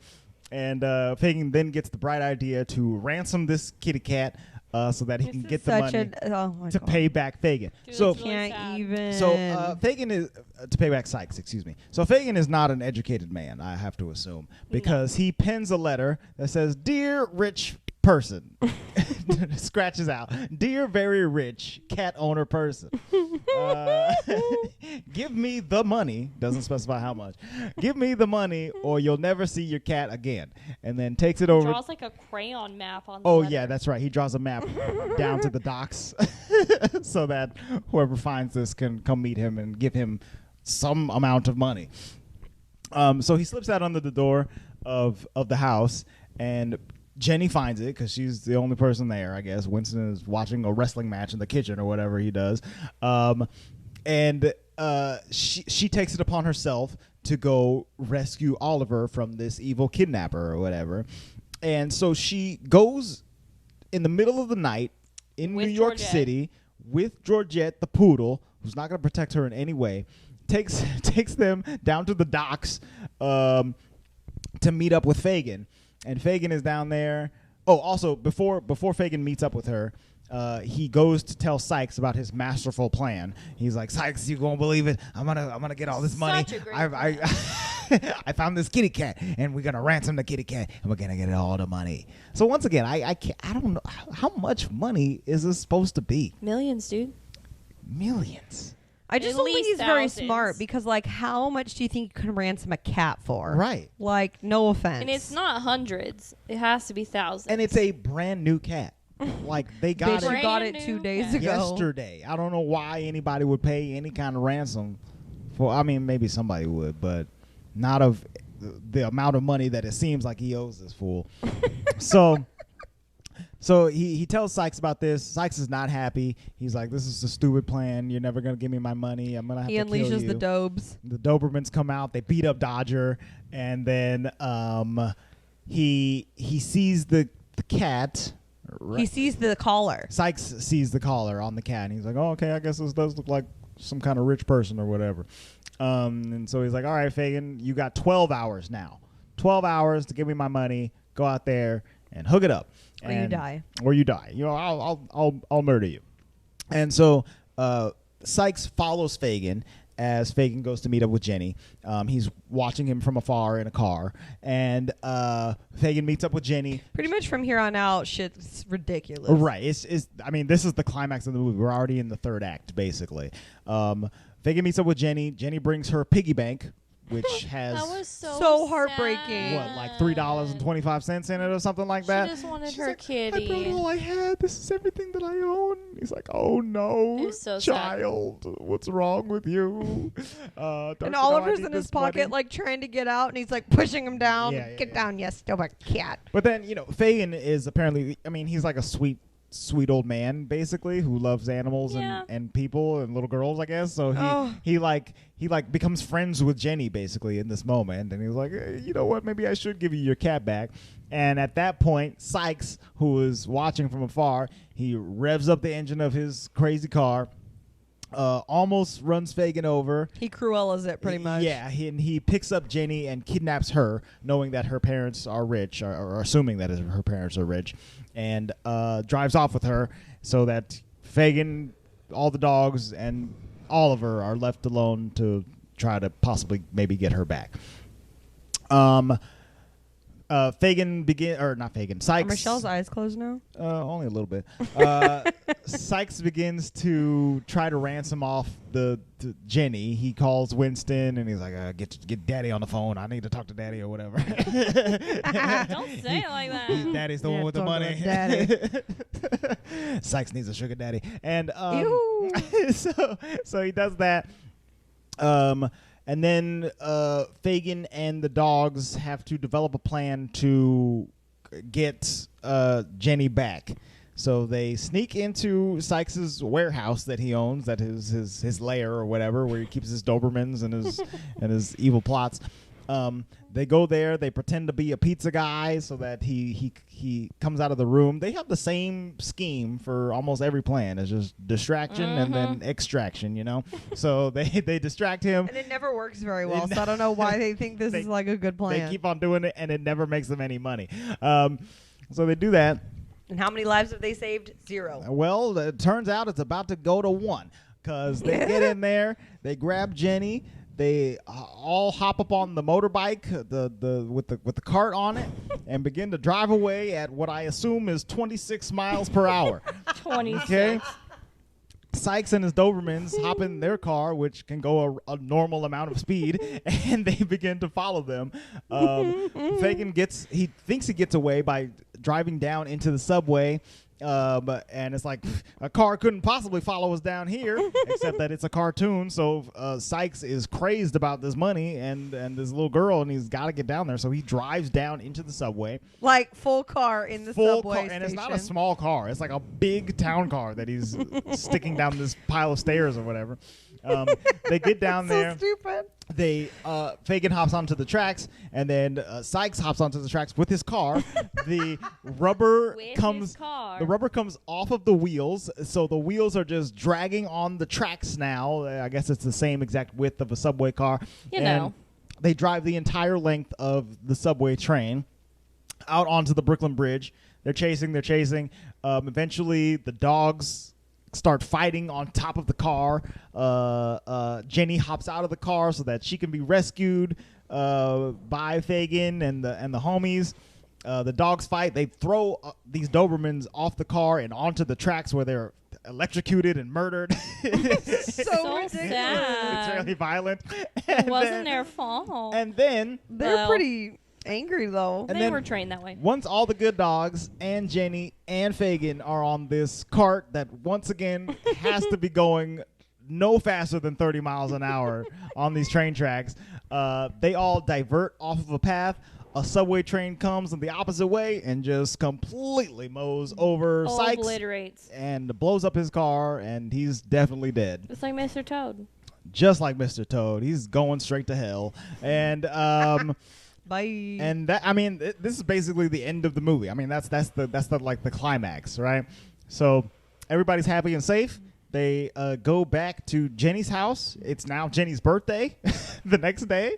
And Fagin then gets the bright idea to ransom this kitty cat so that he can get the money to pay back Fagin. Dude, So that's really sad. even. so Fagin is to pay back Sykes, excuse me. So Fagin is not an educated man, I have to assume, because he pens a letter that says, "Dear rich person," scratches out, "Dear very rich cat owner person, give me the money," doesn't specify how much, "give me the money or you'll never see your cat again," and then takes it He over. draws like a crayon map on the Oh letter. yeah, that's right. He draws a map down to the docks so that whoever finds this can come meet him and give him some amount of money. So he slips out under the door of the house, and Jenny finds it because she's the only person there, I guess. Winston is watching a wrestling match in the kitchen or whatever he does. And she takes it upon herself to go rescue Oliver from this evil kidnapper or whatever. And so she goes in the middle of the night in With New York Georgette. City with Georgette the poodle, who's not going to protect her in any way, takes them down to the docks to meet up with Fagin. And Fagin is down there. Oh, also, before Fagin meets up with her, he goes to tell Sykes about his masterful plan. He's like, "Sykes, you won't believe it. I'm gonna get all this money. Such a great I found this kitty cat, and we're gonna ransom the kitty cat, and we're gonna get all the money." So once again, I don't know how much money is this supposed to be. Millions, dude. Millions, I just At don't think least he's very thousands. smart because, like, how much do you think you can ransom a cat for? right? Like, no offense. And it's not hundreds. It has to be thousands. And it's a brand new cat. Like they got Bitch, you it got Brand it 2 new days cat. ago. yesterday. I don't know why anybody would pay any kind of ransom for. I mean, maybe somebody would, but not of the amount of money that it seems like he owes this fool. So he tells Sykes about this. Sykes is not happy. He's like, "This is a stupid plan. You're never gonna give me my money. I'm gonna have He to kill unleashes you." the Dobes. The Dobermans come out. They beat up Dodger, and then he sees the cat. He sees the collar. Sykes sees the collar on the cat, and he's like, "Oh, okay, I guess this does look like some kind of rich person or whatever." And so he's like, "All right, Fagin, you got 12 hours now. 12 hours to give me my money. Go out there and hook it up, Or you die. Or you die. You know, I'll murder you." And so Sykes follows Fagin as Fagin goes to meet up with Jenny. He's watching him from afar in a car, and Fagin meets up with Jenny. Pretty much from here on out, shit's ridiculous. Right. I mean, this is the climax of the movie. We're already in the third act, basically. Fagin meets up with Jenny. Jenny brings her piggy bank, which has That was so heartbreaking. what, like $3.25 in it or something like that. She just wanted She's her like, I brought kitty. all I had. This is everything that I own. He's like, oh no, It was so sad. child, what's wrong with you? Don't And you know Oliver's I need in his this pocket, money? like trying to get out, and he's like pushing him down. Yeah, Get yeah. down, you stupid cat. But then, Fagin is apparently, he's like a sweet old man, basically, who loves animals Yeah. and people and little girls, I guess. So he becomes friends with Jenny, basically, in this moment. And he's like, hey, you know what? Maybe I should give you your cat back. And at that point, Sykes, who is watching from afar, he revs up the engine of his crazy car, almost runs Fagin over. He Cruella's it pretty much. Yeah, he picks up Jenny and kidnaps her, knowing that her parents are rich, or assuming that her parents are rich, and drives off with her so that Fagin, all the dogs, and Oliver are left alone to try to possibly maybe get her back. Sykes. Are Michelle's eyes closed now? Only a little bit. Sykes begins to try to ransom off the Jenny. He calls Winston and he's like, "Get Daddy on the phone. I need to talk to Daddy or whatever." Don't say it like that. Daddy's the one with the talk money. about Daddy. Sykes needs a sugar daddy, and Ew. so he does that. And then Fagin and the dogs have to develop a plan to get Jenny back. So they sneak into Sykes's warehouse that he owns, that is his lair or whatever, where he keeps his Dobermans and his and his evil plots. They go there. They pretend to be a pizza guy so that he comes out of the room. They have the same scheme for almost every plan. It's just distraction and then extraction, So they distract him. And it never works very well, so I don't know why they think this is like a good plan. They keep on doing it, and it never makes them any money. So they do that. And how many lives have they saved? 0. Well, it turns out it's about to go to 1 because they get in there, they grab Jenny. They all hop up on the motorbike, with the cart on it, and begin to drive away at what I assume is 26 miles per hour. 26. Okay. Sykes and his Dobermans hop in their car, which can go a normal amount of speed, and they begin to follow them. Fagin thinks he gets away by driving down into the subway. And it's like, a car couldn't possibly follow us down here, except that it's a cartoon. So Sykes is crazed about this money and this little girl, and he's got to get down there. So he drives down into the subway. Like full car in the subway car, station. and it's not a small car. It's like a big town car that he's sticking down this pile of stairs or whatever. They get down there. So stupid. Fagin hops onto the tracks, and then Sykes hops onto the tracks with his car. The rubber comes off of the wheels, so the wheels are just dragging on the tracks now. I guess it's the same exact width of a subway car. And they drive the entire length of the subway train out onto the Brooklyn Bridge. They're chasing. Eventually, the dogs start fighting on top of the car. Jenny hops out of the car so that she can be rescued by Fagin and the homies. The dogs fight. They throw these Dobermans off the car and onto the tracks where they're electrocuted and murdered. So ridiculous. sad. It's really violent. It wasn't their fault. And then They're pretty angry though. And they then were trained that way. once all the good dogs and Jenny and Fagin are on this cart that once again has to be going no faster than 30 miles an hour on these train tracks, they all divert off of a path. A subway train comes in the opposite way and just completely mows over Sykes, Obliterates. and blows up his car, and he's definitely dead. It's like Mr. Toad. Just like Mr. Toad. He's going straight to hell. And Bye. And that, I mean, this is basically the end of the movie. I mean, that's the like the climax, right? So everybody's happy and safe. They go back to Jenny's house. It's now Jenny's birthday the next day.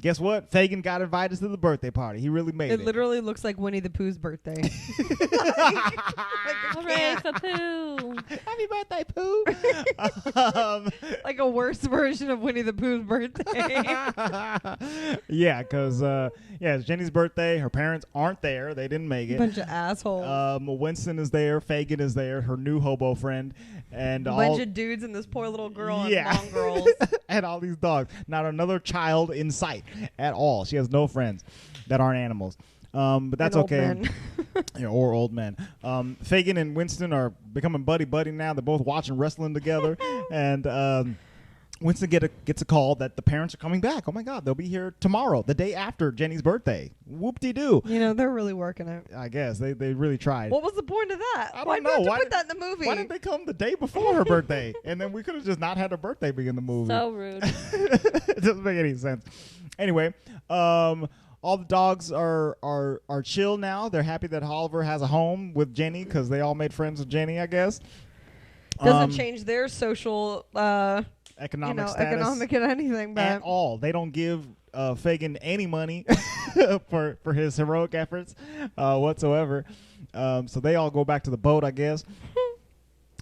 Guess what? Fagin got invited to the birthday party. He really made it. It literally looks like Winnie the Pooh's birthday. Hooray for Pooh. Happy birthday, Pooh. Like a worse version of Winnie the Pooh's birthday. Yeah, because it's Jenny's birthday. Her parents aren't there. They didn't make it. Bunch of assholes. Winston is there. Fagin is there. Her new hobo friend. And Bunch of dudes and this poor little girl and Yeah. mongrels. and all these dogs. Not another child in sight at all. She has no friends that aren't animals. But that's And old okay. men. Yeah, or old men. Fagin and Winston are becoming buddy now. They're both watching wrestling together. And Winston gets a call that the parents are coming back. Oh, my God. They'll be here tomorrow, the day after Jenny's birthday. Whoop-de-doo. You know, they're really working it. I guess. They really tried. What was the point of that? I don't Why did know. you have to Why put did- that in the movie? Why didn't they come the day before her birthday? And then we could have just not had her birthday be in the movie. So rude. It doesn't make any sense. Anyway, all the dogs are chill now. They're happy that Oliver has a home with Jenny because they all made friends with Jenny, I guess. Doesn't change their social, Economic status economic and anything, but at all. They don't give Fagin any money for his heroic efforts whatsoever. So they all go back to the boat, I guess.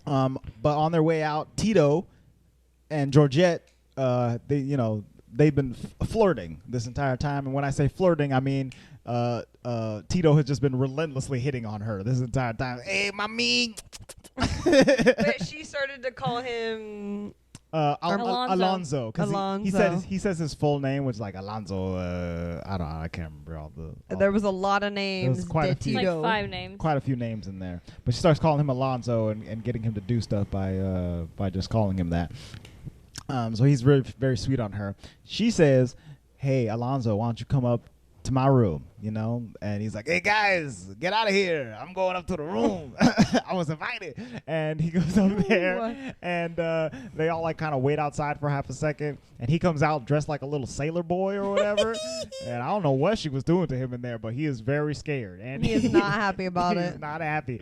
But on their way out, Tito and Georgette, they've been flirting this entire time. And when I say flirting, I mean Tito has just been relentlessly hitting on her this entire time. Hey, mommy. but she started to call him Alonzo. 'Cause Alonzo. he says his full name, which is like Alonzo. I don't know. I can't remember all the. There was a lot of names. quite a de few. Like Tito. 5 names. Quite a few names in there, but she starts calling him Alonzo and getting him to do stuff by just calling him that. So he's very, very sweet on her. She says, "Hey, Alonzo, why don't you come up to my room?" And he's like, "Hey guys, get out of here! I'm going up to the room. I was invited." And he goes over there, and they all like kind of wait outside for half a second. And he comes out dressed like a little sailor boy or whatever. And I don't know what she was doing to him in there, but he is very scared, and He is not happy about he's it. not happy.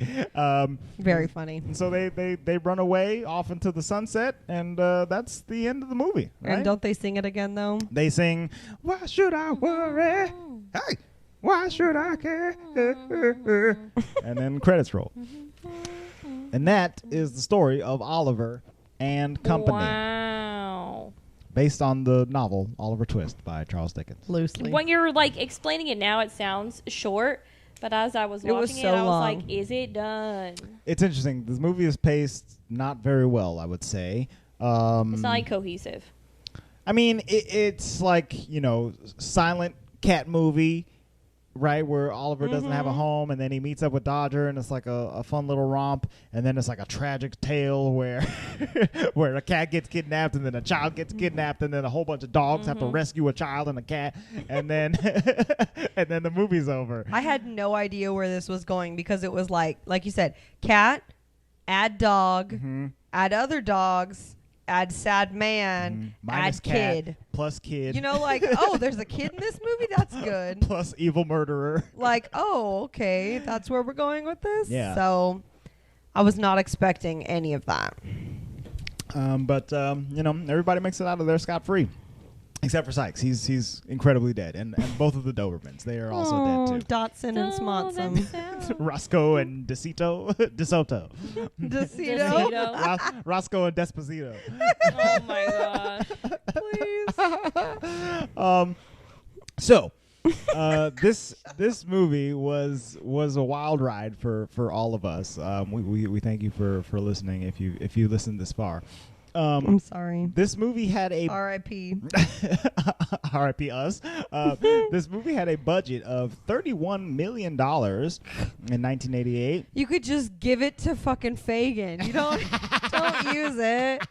Very funny. And so they run away off into the sunset, and that's the end of the movie. Right? And don't they sing it again though? They sing, "Why should I worry? Hey, why should I care?" And then credits roll. And that is the story of Oliver and Company, Wow. based on the novel Oliver Twist by Charles Dickens. Loosely. When you're like explaining it now, it sounds short. But as I was It was watching so I was long. like, is it done? It's interesting. This movie is paced not very well, I would say. It's not like cohesive. I mean, it's like, silent cat movie, right, where Oliver doesn't have a home, and then he meets up with Dodger, and it's like a fun little romp, and then it's like a tragic tale where where a cat gets kidnapped, and then a child gets kidnapped, and then a whole bunch of dogs have to rescue a child and a cat, and then and then the movie's over. I had no idea where this was going because it was like you said, cat, add dog, add other dogs, add sad man, Minus add cat, kid. plus kid. Oh, there's a kid in this movie? That's good. Plus evil murderer. Oh, okay. That's where we're going with this? Yeah. So I was not expecting any of that. But everybody makes it out of there scot-free. Except for Sykes. He's incredibly dead. And both of the Dobermans, they are also dead too. Dotson and Smotsum. Roscoe and DeSoto. DeSito. Roscoe and Desposito. Oh my gosh. Please. So this movie was a wild ride for all of us. We thank you for listening if you listened this far. I'm sorry. This movie had a R.I.P. R.I.P. us. This movie had a budget of $31 million in 1988. You could just give it to fucking Fagin. You don't use it.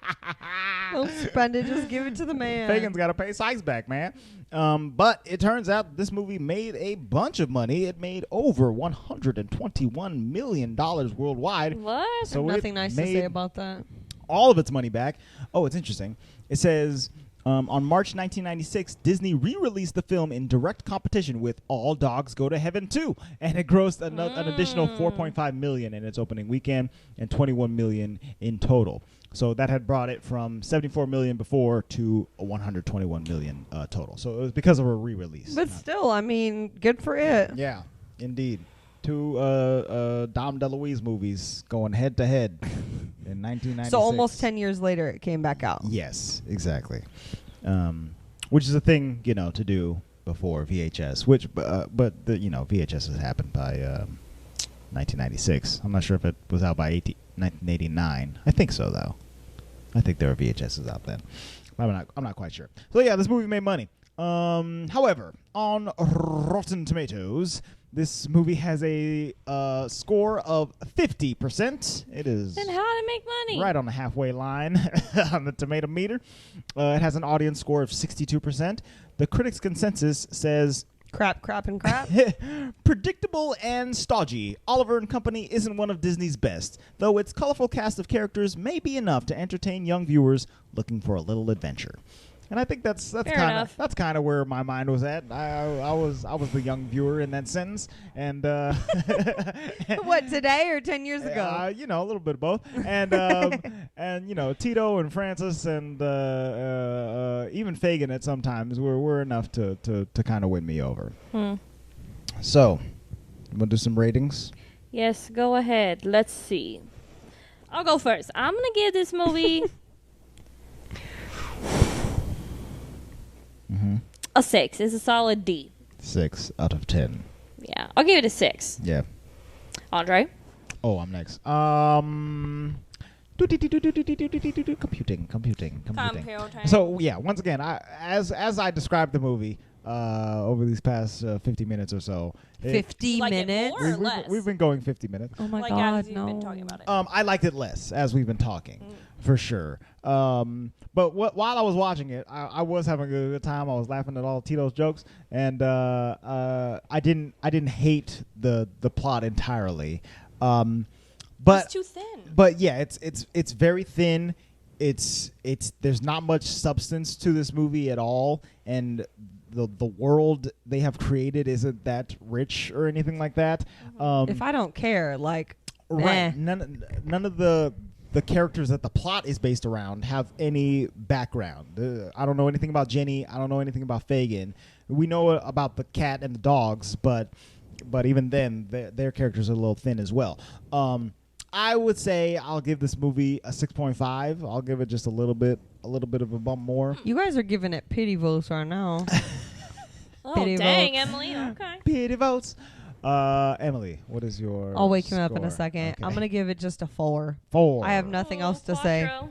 Don't spend it. Just give it to the man. Fagin's got to pay Sykes back, man. But it turns out this movie made a bunch of money. It made over $121 million worldwide. What? So Nothing it nice to made say about that. all of its money back. Oh, it's interesting. It says On March 1996, Disney re-released the film in direct competition with All Dogs Go to Heaven 2, and it grossed an additional $4.5 million in its opening weekend and $21 million in total. So that had brought it from $74 million before to $121 million total. So it was because of a re-release. But still, I mean, good for it. Yeah, indeed. Two Dom DeLuise movies going head to head in 1996. So almost 10 years later, it came back out. Yes, exactly. Which is a thing, to do before VHS. But VHS has happened by 1996. I'm not sure if it was out by 1989. I think so, though. I think there were VHSs out then. I'm not quite sure. So yeah, this movie made money. However, on Rotten Tomatoes, this movie has a score of 50%. It is Then how to make money? right on the halfway line on the tomato meter. It has an audience score of 62%. The critics' consensus says Crap. predictable and stodgy. Oliver and Company isn't one of Disney's best, though its colorful cast of characters may be enough to entertain young viewers looking for a little adventure. And I think that's kind of where my mind was at. I was the young viewer in that sentence, and What, today or 10 years ago? a little bit of both, and Tito and Francis and even Fagin at sometimes were enough to kind of win me over. So, I'm gonna do some ratings. Yes, go ahead. Let's see. I'll go first. I'm gonna give this movie a 6. It's a solid D. 6 out of 10. Yeah, I'll give it a 6. Yeah. Andre? Oh, I'm next. Computing. So yeah, once again, as I described the movie over these past 50 minutes or so. 50 like it minutes? more or less? We've been going 50 minutes. Oh my Like God, as you've no. been talking about it. I liked it less as we've been talking, for sure. But while I was watching it, I was having a good time. I was laughing at all Tito's jokes, and I didn't hate the plot entirely. But It's too thin. But yeah, it's very thin. It's there's not much substance to this movie at all, and the world they have created isn't that rich or anything like that. If I don't care, like, Right. None of the characters that the plot is based around have any background. I don't know anything about Jenny. I don't know anything about Fagin. We know about the cat and the dogs, but even then, their characters are a little thin as well. I would say I'll give this movie a 6.5. I'll give it just a little bit of a bump more. you guys are giving it pity votes right now. Oh, Pity dang, votes. Emily. Okay. Pity votes. Emily, what is your I'll wake him up in a score? second. Okay. I'm going to give it just a 4. 4. I have nothing else to say. Quattro.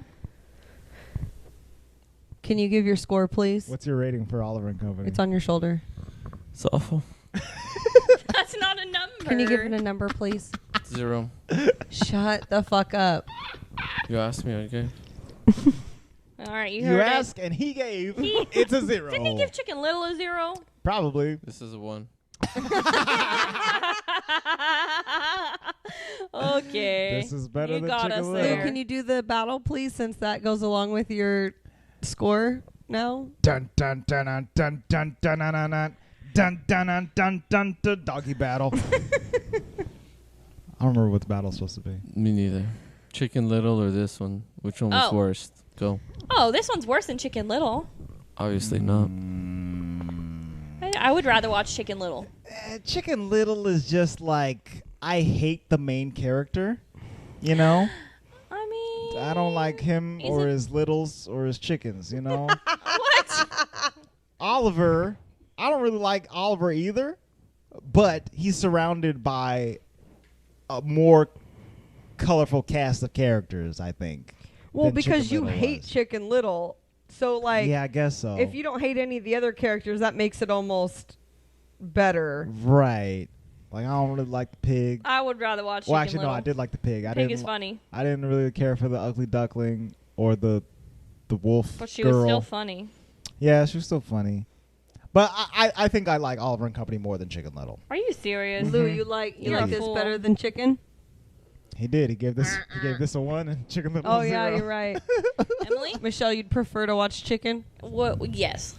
Can you give your score, please? What's your rating for Oliver and Company? It's on your shoulder. It's awful. That's not a number. Can you give it a number, please? 0. Shut the fuck up. You asked me, okay? All right, you You heard ask, and he gave. It's a 0. Didn't he give Chicken Little a 0? Probably. This is a 1. Okay. This is better You than got Chicken us Little. Lou, there. can you do the battle, please, since that goes along with your score now? Dun dun dun dun dun dun dun dun dun dun dun dun dun dun dun doggy battle. I don't remember what the battle's supposed to be. Me neither. Chicken Little or this one? Which one was Oh. worst? Go. Oh, this one's worse than Chicken Little. Obviously not. I would rather watch Chicken Little. Chicken Little is just like, I hate the main character. You know, I mean, I don't like him He's or a- his littles or his chickens. You know, what? Oliver. I don't really like Oliver either, but he's surrounded by a more colorful cast of characters, I think. Well, than because Chicken you Little hate was. Chicken Little. So, like, Yeah, I guess so. if you don't hate any of the other characters, that makes it almost better. Right. Like, I don't really like the pig. I would rather watch Well, Chicken actually, Little. no, I did like the pig. Pig is funny, I didn't really care for the ugly duckling or the wolf but she girl. was still funny. Yeah, she was still funny. But I think I like Oliver and Company more than Chicken Little. Are you serious? Lou, you like You're a this fool. better than chicken? He did. He gave this a 1 and Chicken Little Oh a 0. yeah, you're right. Emily? Michelle, you'd prefer to watch Chicken? What? Yes.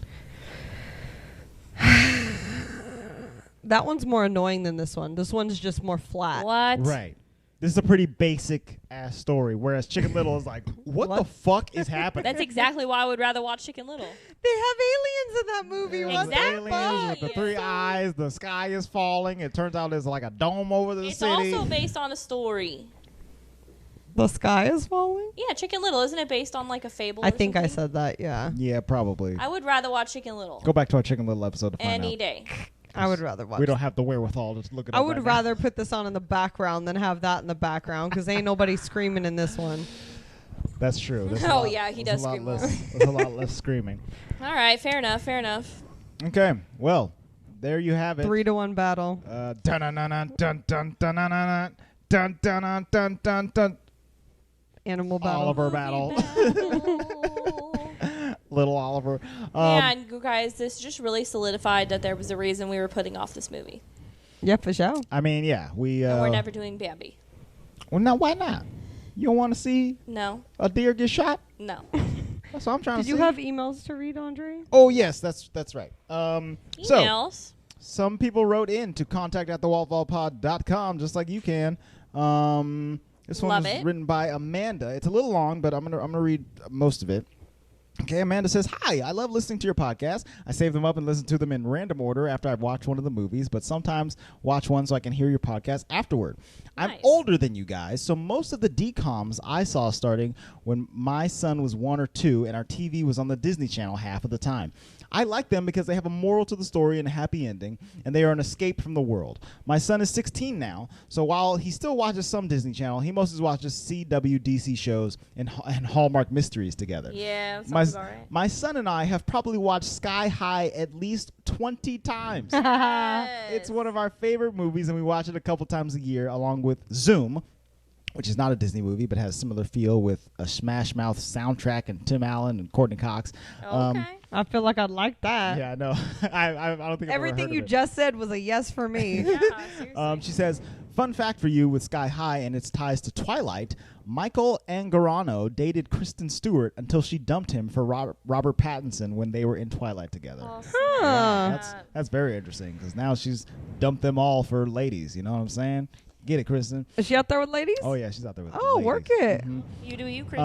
That one's more annoying than this one. This one's just more flat. What? Right. This is a pretty basic ass story, whereas Chicken Little is like, what the fuck is happening? That's exactly why I would rather watch Chicken Little. They have aliens in that movie. Yeah, What with the Exactly. aliens with the Yeah. 3 eyes, the sky is falling. It turns out there's like a dome over the It's city. also based on a story. The sky is falling? Yeah, Chicken Little. Isn't it based on like a fable? I or think I something? said that, yeah. Yeah, probably. I would rather watch Chicken Little Go back to our Chicken Little episode to find any out. day. I would rather watch We don't have the wherewithal to look at it I up would right rather put this on in the background than have that in the background because ain't nobody screaming in this one. now. That's true. There's Oh, yeah, he there's does a lot scream less, more. There's a lot less screaming. All right, fair enough. Fair enough. Okay, well, there you have it. 3-1 battle. Dun dun dun dun dun dun dun dun dun dun dun dun dun. Animal battle. Oliver battle. Little Oliver. Yeah, and you guys, this just really solidified that there was a reason we were putting off this movie. Yeah, for sure. I mean, yeah, we. And we're never doing Bambi. Well, now why not? You don't want to see No. a deer get shot? No. That's what I'm trying Did to you see. have emails to read, Andre? Oh yes, that's right. So Emails. some people wrote in to contact@thewaltvaultpod.com just like you can. This one Love was it. written by Amanda. It's a little long, but I'm gonna read most of it. Okay, Amanda says, "Hi, I love listening to your podcast. I save them up and listen to them in random order after I've watched one of the movies, but sometimes watch one so I can hear your podcast afterward. I'm Nice. older than you guys, so most of the DComs I saw starting when my son was 1 or 2 and our TV was on the Disney Channel half of the time. I like them because they have a moral to the story and a happy ending, and they are an escape from the world. My son is 16 now, so while he still watches some Disney Channel, he mostly watches CWDC shows and Hallmark mysteries together. Yeah, My, sounds all right. my son and I have probably watched Sky High at least 20 times. It's one of our favorite movies, and we watch it a couple times a year along with Zoom, which is not a Disney movie but has similar feel with a Smash Mouth soundtrack and Tim Allen and Courtney Cox. Okay. I feel like I'd like that. Yeah, no, I don't think I've ever Everything heard you of it. just said was a yes for me. Yeah, seriously. She says, fun fact for you with Sky High and its ties to Twilight, Michael Angarano dated Kristen Stewart until she dumped him for Robert Pattinson when they were in Twilight together. Oh, Huh. snap. That's very interesting because now she's dumped them all for ladies. You know what I'm saying? Get it, Kristen? Is she out there with ladies? Oh, yeah, she's out there with Oh, ladies. work it. Mhm. You do you, Chris.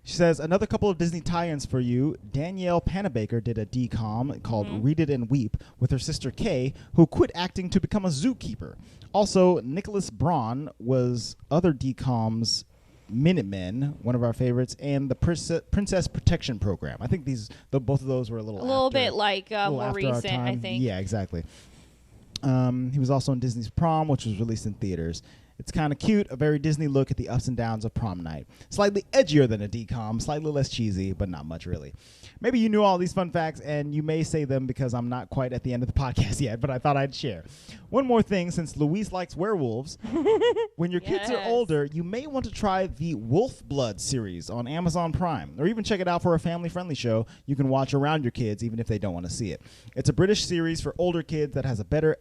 She says, another couple of Disney tie-ins for you. Danielle Panabaker did a DCOM called Read It and Weep with her sister Kay, who quit acting to become a zookeeper. Also, Nicholas Braun was other DCOMs, Minutemen, one of our favorites, and the Princess Protection Program. I think both of those were a little bit like little more after our recent, I time. think. Yeah, exactly. He was also in Disney's Prom, which was released in theaters. It's kind of cute, a very Disney look at the ups and downs of prom night. Slightly edgier than a DCOM, slightly less cheesy, but not much really. Maybe you knew all these fun facts, and you may say them because I'm not quite at the end of the podcast yet, but I thought I'd share. One more thing, since Louise likes werewolves, when your kids are Yes. older, you may want to try the Wolf Blood series on Amazon Prime, or even check it out for a family-friendly show you can watch around your kids even if they don't want to see it. It's a British series for older kids that has better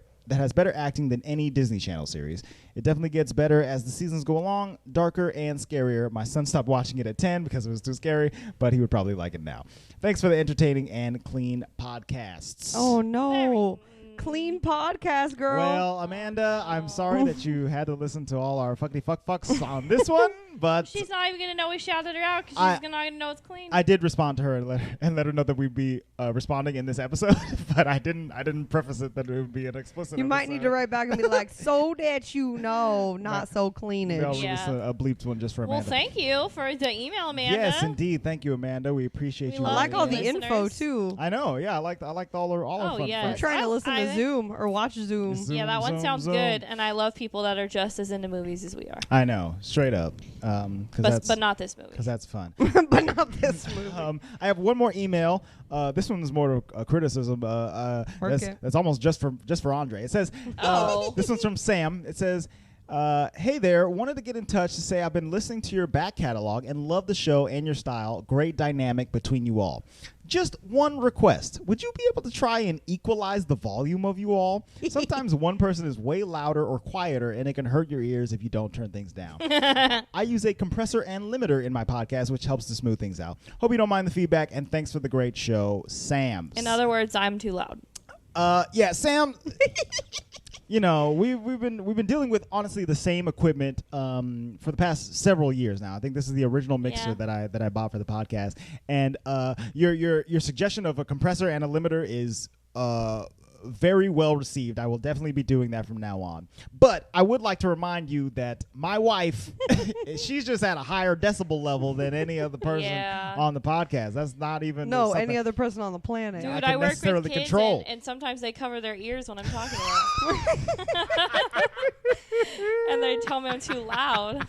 acting than any Disney Channel series. It definitely gets better as the seasons go along, darker and scarier. My son stopped watching it at 10 because it was too scary, but he would probably like it now. Thanks for the entertaining and clean podcasts. Oh, no. Clean podcast, girl. Well, Amanda, I'm sorry that you had to listen to all our fuckity fucks on this one, but She's not even gonna know we shouted her out because I- she's not gonna know it's clean. I did respond to her and let her know that we'd be responding in this episode, but I didn't preface it that it would be an explicit. you might need to write back and be like, so that you know, not so cleanage. No, Yeah. just a bleeped one just for well, Amanda. thank you for the email, Amanda. Yes, indeed. Thank you, Amanda. We appreciate We you. I love like you, all the listeners. info, too. I know. Yeah, I liked all our Oh, fun yes. I'm facts. trying to I- listen I- to Zoom or watch Zoom. Zoom. Yeah, that one sounds Zoom. good, and I love people that are just as into movies as we are. I know, straight up. But not this movie. Because that's fun. But not this movie. I have one more email. This one is more a criticism. That's almost just for Andre. It says, Oh. this one's from Sam. It says, Hey there, wanted to get in touch to say I've been listening to your back catalog and love the show and your style. Great dynamic between you all. Just one request. Would you be able to try and equalize the volume of you all? Sometimes one person is way louder or quieter, and it can hurt your ears if you don't turn things down. I use a compressor and limiter in my podcast, which helps to smooth things out. Hope you don't mind the feedback, and thanks for the great show, Sam. In other words, I'm too loud. Yeah, Sam. You know, we've been dealing with honestly the same equipment for the past several years now. I think this is the original mixer that I bought for the podcast, and your suggestion of a compressor and a limiter is very well received. I will definitely be doing that from now on. But I would like to remind you that my wife, she's just at a higher decibel level than any other person on the podcast. That's not even any other person on the planet. Dude, I work with kids, and sometimes they cover their ears when I'm talking to them. And they tell me I'm too loud.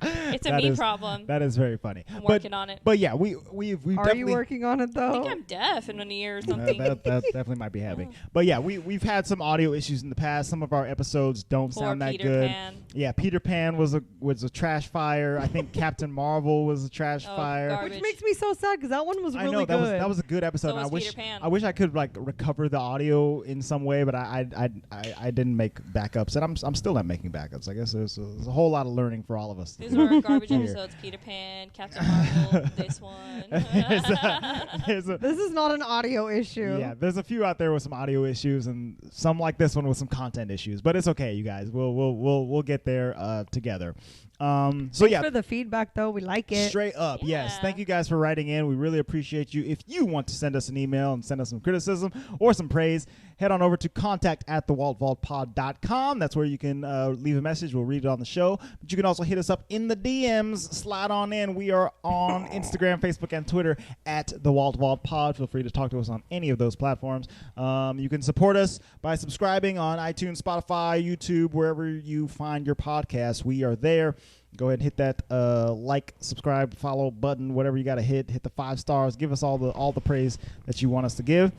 It's a me problem. That is very funny. I'm working on it. But yeah, we've Are definitely... you working on it, though? I think I'm deaf in an ear or something. That definitely might be happening. But yeah, we've had some audio issues in the past. Some of our episodes don't sound that Peter good. Pan. Yeah, Peter Pan was a trash fire. I think Captain Marvel was a trash fire. Garbage. Which makes me so sad because that one was really I know good. that was a good episode. So and was Peter Pan. I wish I could like recover the audio in some way, but I didn't make backups, and I'm still not making backups. I guess there's a whole lot of learning for all of us. These were garbage episodes. Peter Pan, Captain Marvel, this one. This is not an audio issue. Yeah, there's a few out there with some audio issues, and some like this one with some content issues. But it's okay, you guys. We'll get there together. Thanks for the feedback, though. We like it. Straight up, yes. Thank you guys for writing in. We really appreciate you. If you want to send us an email and send us some criticism or some praise, head on over to contact@thewaltvaultpod.com. That's where you can leave a message. We'll read it on the show. But you can also hit us up in the DMs. Slide on in. We are on Instagram, Facebook, and Twitter at the Walt Vault Pod. Feel free to talk to us on any of those platforms. You can support us by subscribing on iTunes, Spotify, YouTube, wherever you find your podcasts. We are there. Go ahead and hit that like, subscribe, follow button, whatever you got to hit. Hit the 5 stars. Give us all the praise that you want us to give.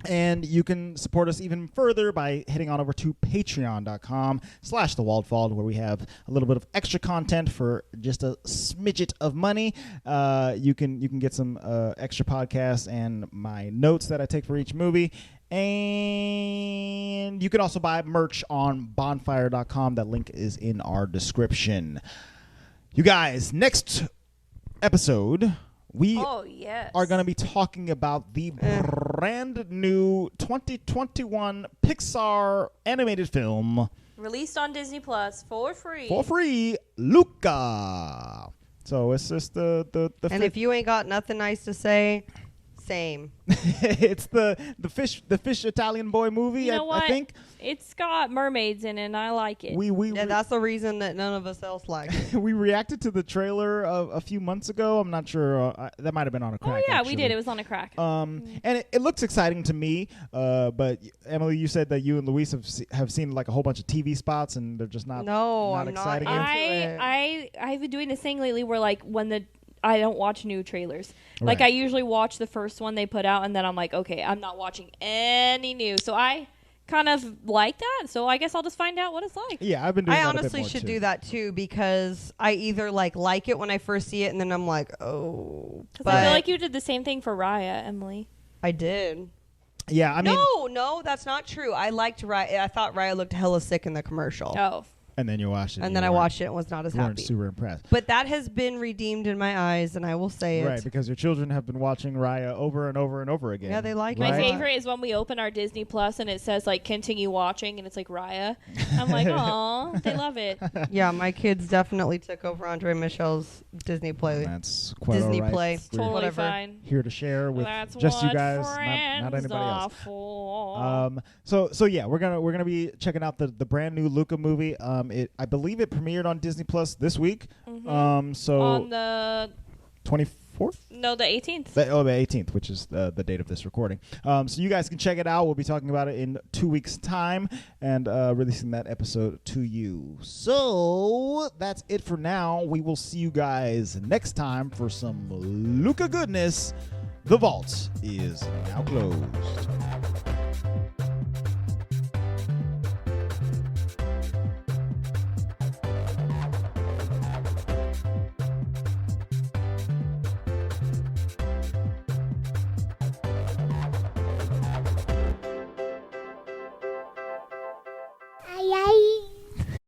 And you can support us even further by heading on over to patreon.com/The Walt Vault, where we have a little bit of extra content for just a smidget of money. You can get some extra podcasts and my notes that I take for each movie. And you can also buy merch on bonfire.com. That link is in our description. You guys, next episode, we are going to be talking about the brand new 2021 Pixar animated film. Released on Disney Plus for free. Luca. So it's just the And if you ain't got nothing nice to say, same. It's the fish Italian boy movie. You know what? I think It's got mermaids in it, and I like it. And that's the reason that none of us else like it. We reacted to the trailer a few months ago. I'm not sure. That might have been on a crack. Oh, yeah, actually. we did. It was on a crack. And it looks exciting to me. But Emily, you said that you and Luis have seen like a whole bunch of TV spots, and they're just not. No, not I'm exciting. not. I've been doing this thing lately where like I don't watch new trailers. Like Right. I usually watch the first one they put out, and then I'm like, okay, I'm not watching any new. So I kind of like that. So I guess I'll just find out what it's like. Yeah, I've been doing. I that a bit honestly more, should too. do that too, because I either like it when I first see it, and then I'm like, oh. Because I feel like you did the same thing for Raya, Emily. I did. Yeah, I mean. No, that's not true. I liked Raya. I thought Raya looked hella sick in the commercial. Oh. And then you watched it. And then I watched it and was not as you weren't happy. super impressed. But that has been redeemed in my eyes, and I will say it. Right, because your children have been watching Raya over and over and over again. Yeah, they like My it. Right? favorite is when we open our Disney Plus and it says like continue watching and it's like Raya. I'm like, aw, they love it. Yeah, my kids definitely took over Andre Michel's Disney Play. That's quite Disney all right. Play. We're Totally Whatever. fine. here to share with That's just you what guys, friends not anybody are else. for. So yeah, we're gonna be checking out the brand new Luca movie. I believe it premiered on Disney Plus this week. So On the 24th. no, the 18th. The 18th, which is the date of this recording. So you guys can check it out. We'll be talking about it in 2 weeks' time and releasing that episode to you. So that's it for now. We will see you guys next time for some Luca goodness. The vault is now closed.